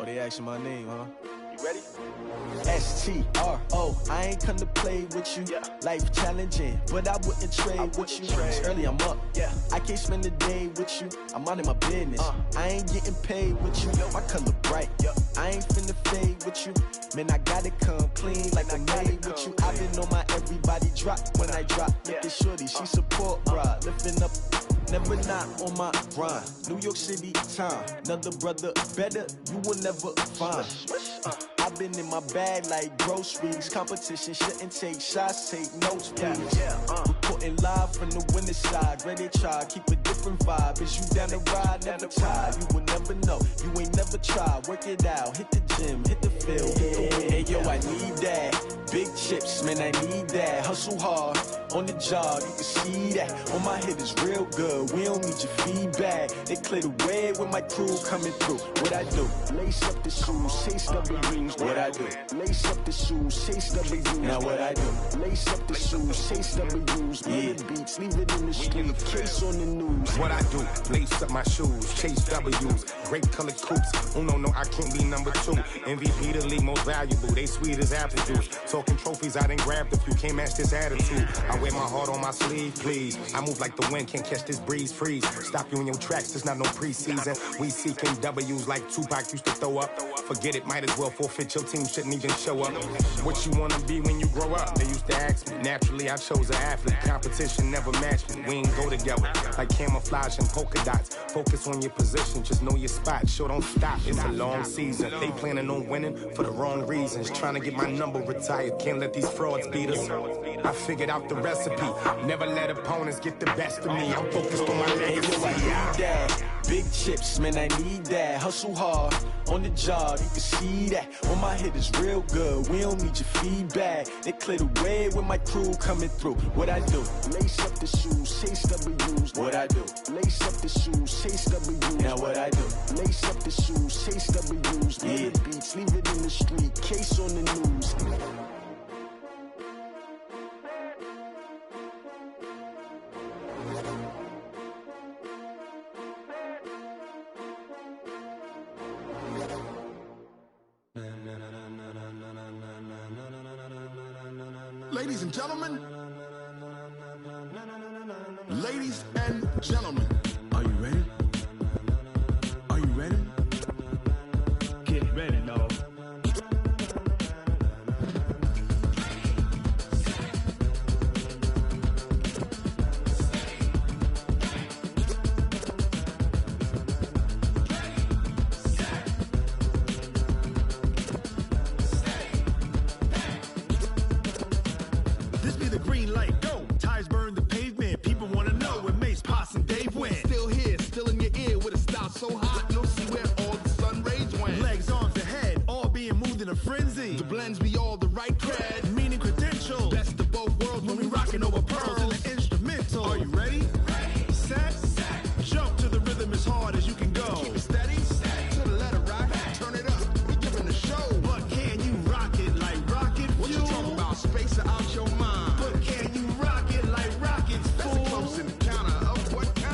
Oh, they asking my name, huh? You ready? STRO, I ain't come to play with you. Yeah. Life challenging, but I wouldn't trade with you. It's early, I'm up. Yeah. I can't spend the day with you. I'm minding my business. I ain't getting paid with you. My color bright. I ain't finna fade with you. Man, I gotta come clean like I'm made with you. I've been on my everybody drop when I drop. Look at shorty, she support, bruh. Lifting up. Never not on my grind. New York City time. Another brother better, you will never find. I've been in my bag like groceries. Competition shouldn't take shots, take notes, please. Reporting live from the winning side. Ready to try, keep a different vibe. Is you down the ride, never tired. You will never know, you ain't never tried. Work it out, hit the gym, hit the field, hit the wind. Hey yo, I need that. Big chips, man, I need that. Hustle hard, on the job, you can see that. On my head is real good, we don't need your feedback. They clear the way when my crew coming through. What I do? Lace up the shoes, chase W's. What I do? Lace up the shoes, chase W's. Now what I do? Lace up the shoes, chase W's. Yeah. Beats, leave it in the street, case on the news. What I do? Lace up my shoes, chase W's. Great colored coops. Oh no, I can't be number 2. MVP the league most valuable. They sweet as apple juice. Talking trophies, I done grabbed a few. Can't match this attitude. I wear my heart on my sleeve, please. I move like the wind, can't catch this breeze, freeze. Stop you in your tracks, there's not no preseason. We seeking W's like Tupac used to throw up. Forget it, might as well forfeit. Your team shouldn't even show up. What you wanna be when you grow up? They used to ask me. Naturally, I chose an athlete. Competition never matched me. We ain't go together like camouflage and polka dots. Focus on your position, just know your spot. Sure, don't stop. It's a long season. They planning on winning for the wrong reasons. Trying to get my number retired. Can't let these frauds beat us. I figured out the recipe. Never let opponents get the best of me. I'm focused on my legacy. I need that. Big chips, man, I need that. Hustle hard, on the job, you can see that. On my head is real good, we don't need your feedback. They clear the way when my crew coming through. What I do? Lace up the shoes, chase W's. What I do? Lace up the shoes, chase W's. Now what I do? Lace up the shoes, chase W's. Yeah. Beats, leave it in the street, case on the news. Ladies and gentlemen, ladies and gentlemen, are you ready? Are you ready? Get ready, dog. So hot, you'll see where all the sun rays went. Legs, arms, ahead, all being moved in a frenzy. The blends be all the right cred, meaning credentials. Best of both worlds when we rockin' over pearls in the instrumental. Are you ready? Ready. Set. Jump to the rhythm as hard as you can go. Keep it steady. To the letter right. Turn it up. We giving the show. But can you rock it like rocket fuel? What you talking about? Space out your mind. But can you rock it like rockets, fool? That's a close encounter of what kind?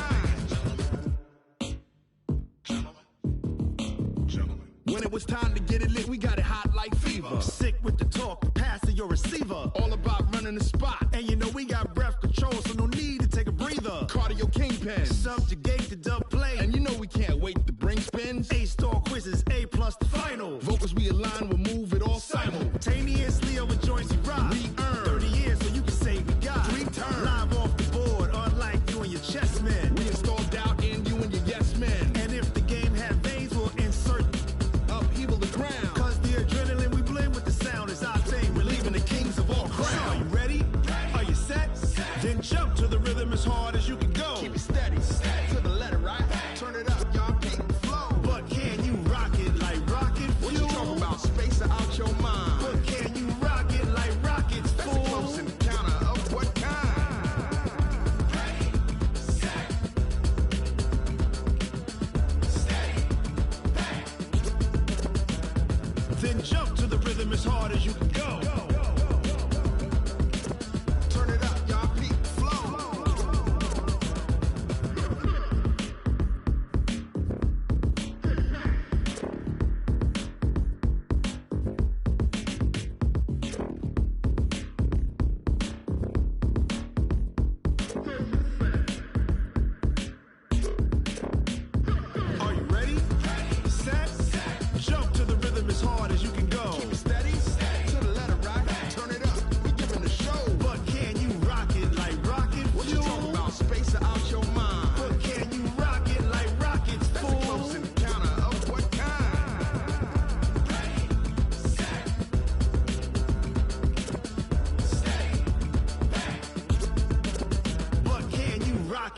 When it was time to get it lit, we got it hot like fever. Sick with the talk, pass to your receiver. All about running the spot. And you know we got breath control, so no need to take a breather. Cardio kingpin, subjugate the dub play. And you know we can't wait to bring spins. A-star quizzes, A+ the final. Vocals we align, we'll move it all simultaneously over joints we rock. We earn 30 years, so you can say we got 3 turns. Live off the board, unlike you and your chess men. We install doubt in you and your yes men. And if the game had veins, we'll insert upheaval the ground. Cause the adrenaline we blend with the sound is our thing. We're leaving the kings of all crowns. So are you ready? Are you set? Then jump to the rhythm as hard as you can go. Keep it steady. To the letter right. Turn it up, y'all keep the flow. But can you rock it like rocket fuel? What you talking about? Space out your mind. But can you rock it like rockets, fool? That's a close encounter of what kind? Ready, set, steady, back. Then jump to the rhythm as hard as you can go. Turn it up, y'all peak flow.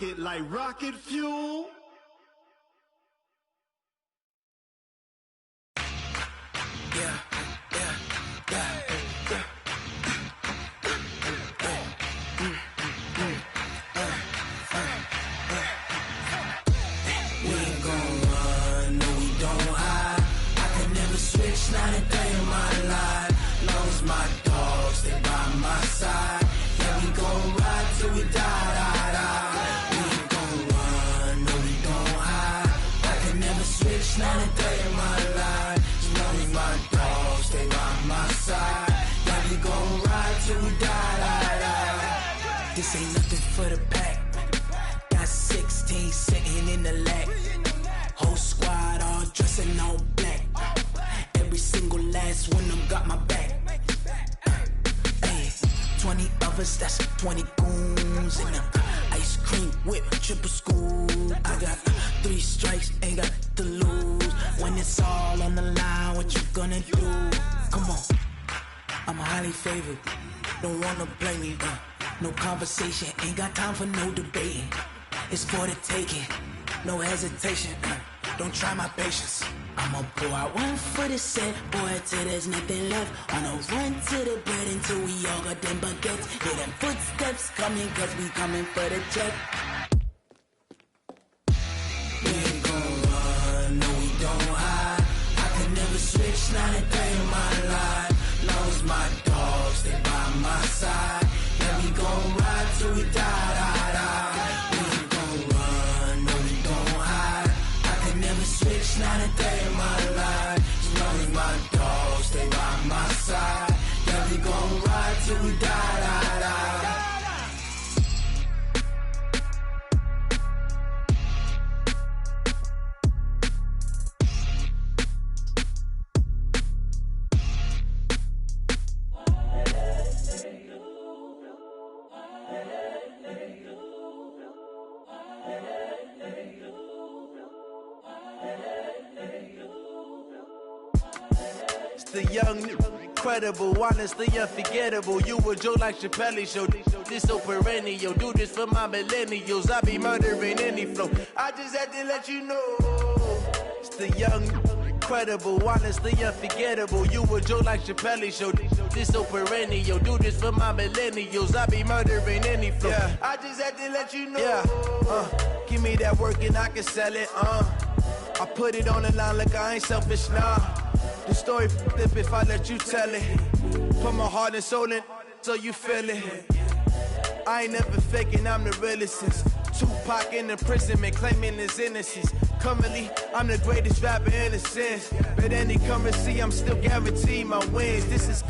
it like rocket fuel. Not a day in my life, long as my dogs stay by my side. Yeah, we gon' ride till we die, die, die. We ain't gon' run, no we don't hide. I can never switch, not a day in my life, as long as my dogs stay by my side. Yeah, we gon' ride till we die, die, die. This ain't nothing for the pack. Got 16 sitting in the lap. Whole squad all dressing all black. Every single last one of them got my back. Hey, 20 of us, that's 20 goons. And ice cream whip, triple scoop. I got 3 strikes, ain't got to lose. When it's all on the line, what you gonna do? Come on, I'm highly favored. Don't wanna blame me, no conversation. Ain't got time for no debating. It's for the taking, no hesitation. Don't try my patience. I'ma pour out one for the set, boy, till there's nothing left. On a run to the bread until we all got them baguettes. Hear them footsteps coming, cause we coming for the check. We ain't gon' run, no we don't hide. I can never switch, not a day in my life. Long as my dogs stay by my side. Yeah, we gon' ride till we die, die, die. We ain't gon' run, no we don't hide. I can never switch, not a day in my life. As long as my dogs stay by my side. Yeah, we gon' ride till we die, die, die. The young, incredible, honestly unforgettable. You a joke like Chappelle show. This so perennial. Do this for my millennials. I be murdering any flow. I just had to let you know. It's the young, incredible, honestly unforgettable. You a joke like Chappelle show. This so perennial. Do this for my millennials. I be murdering any flow. Yeah. I just had to let you know. Yeah. Give me that work and I can sell it. I put it on the line like I ain't selfish, nah. The story flip if I let you tell it. Put my heart and soul in so you feel it. I ain't never faking, I'm the realest since Tupac in the imprisonment, claiming his innocence. Currently, I'm the greatest rapper in a sense. But any currency, I'm still guaranteed my wins. This is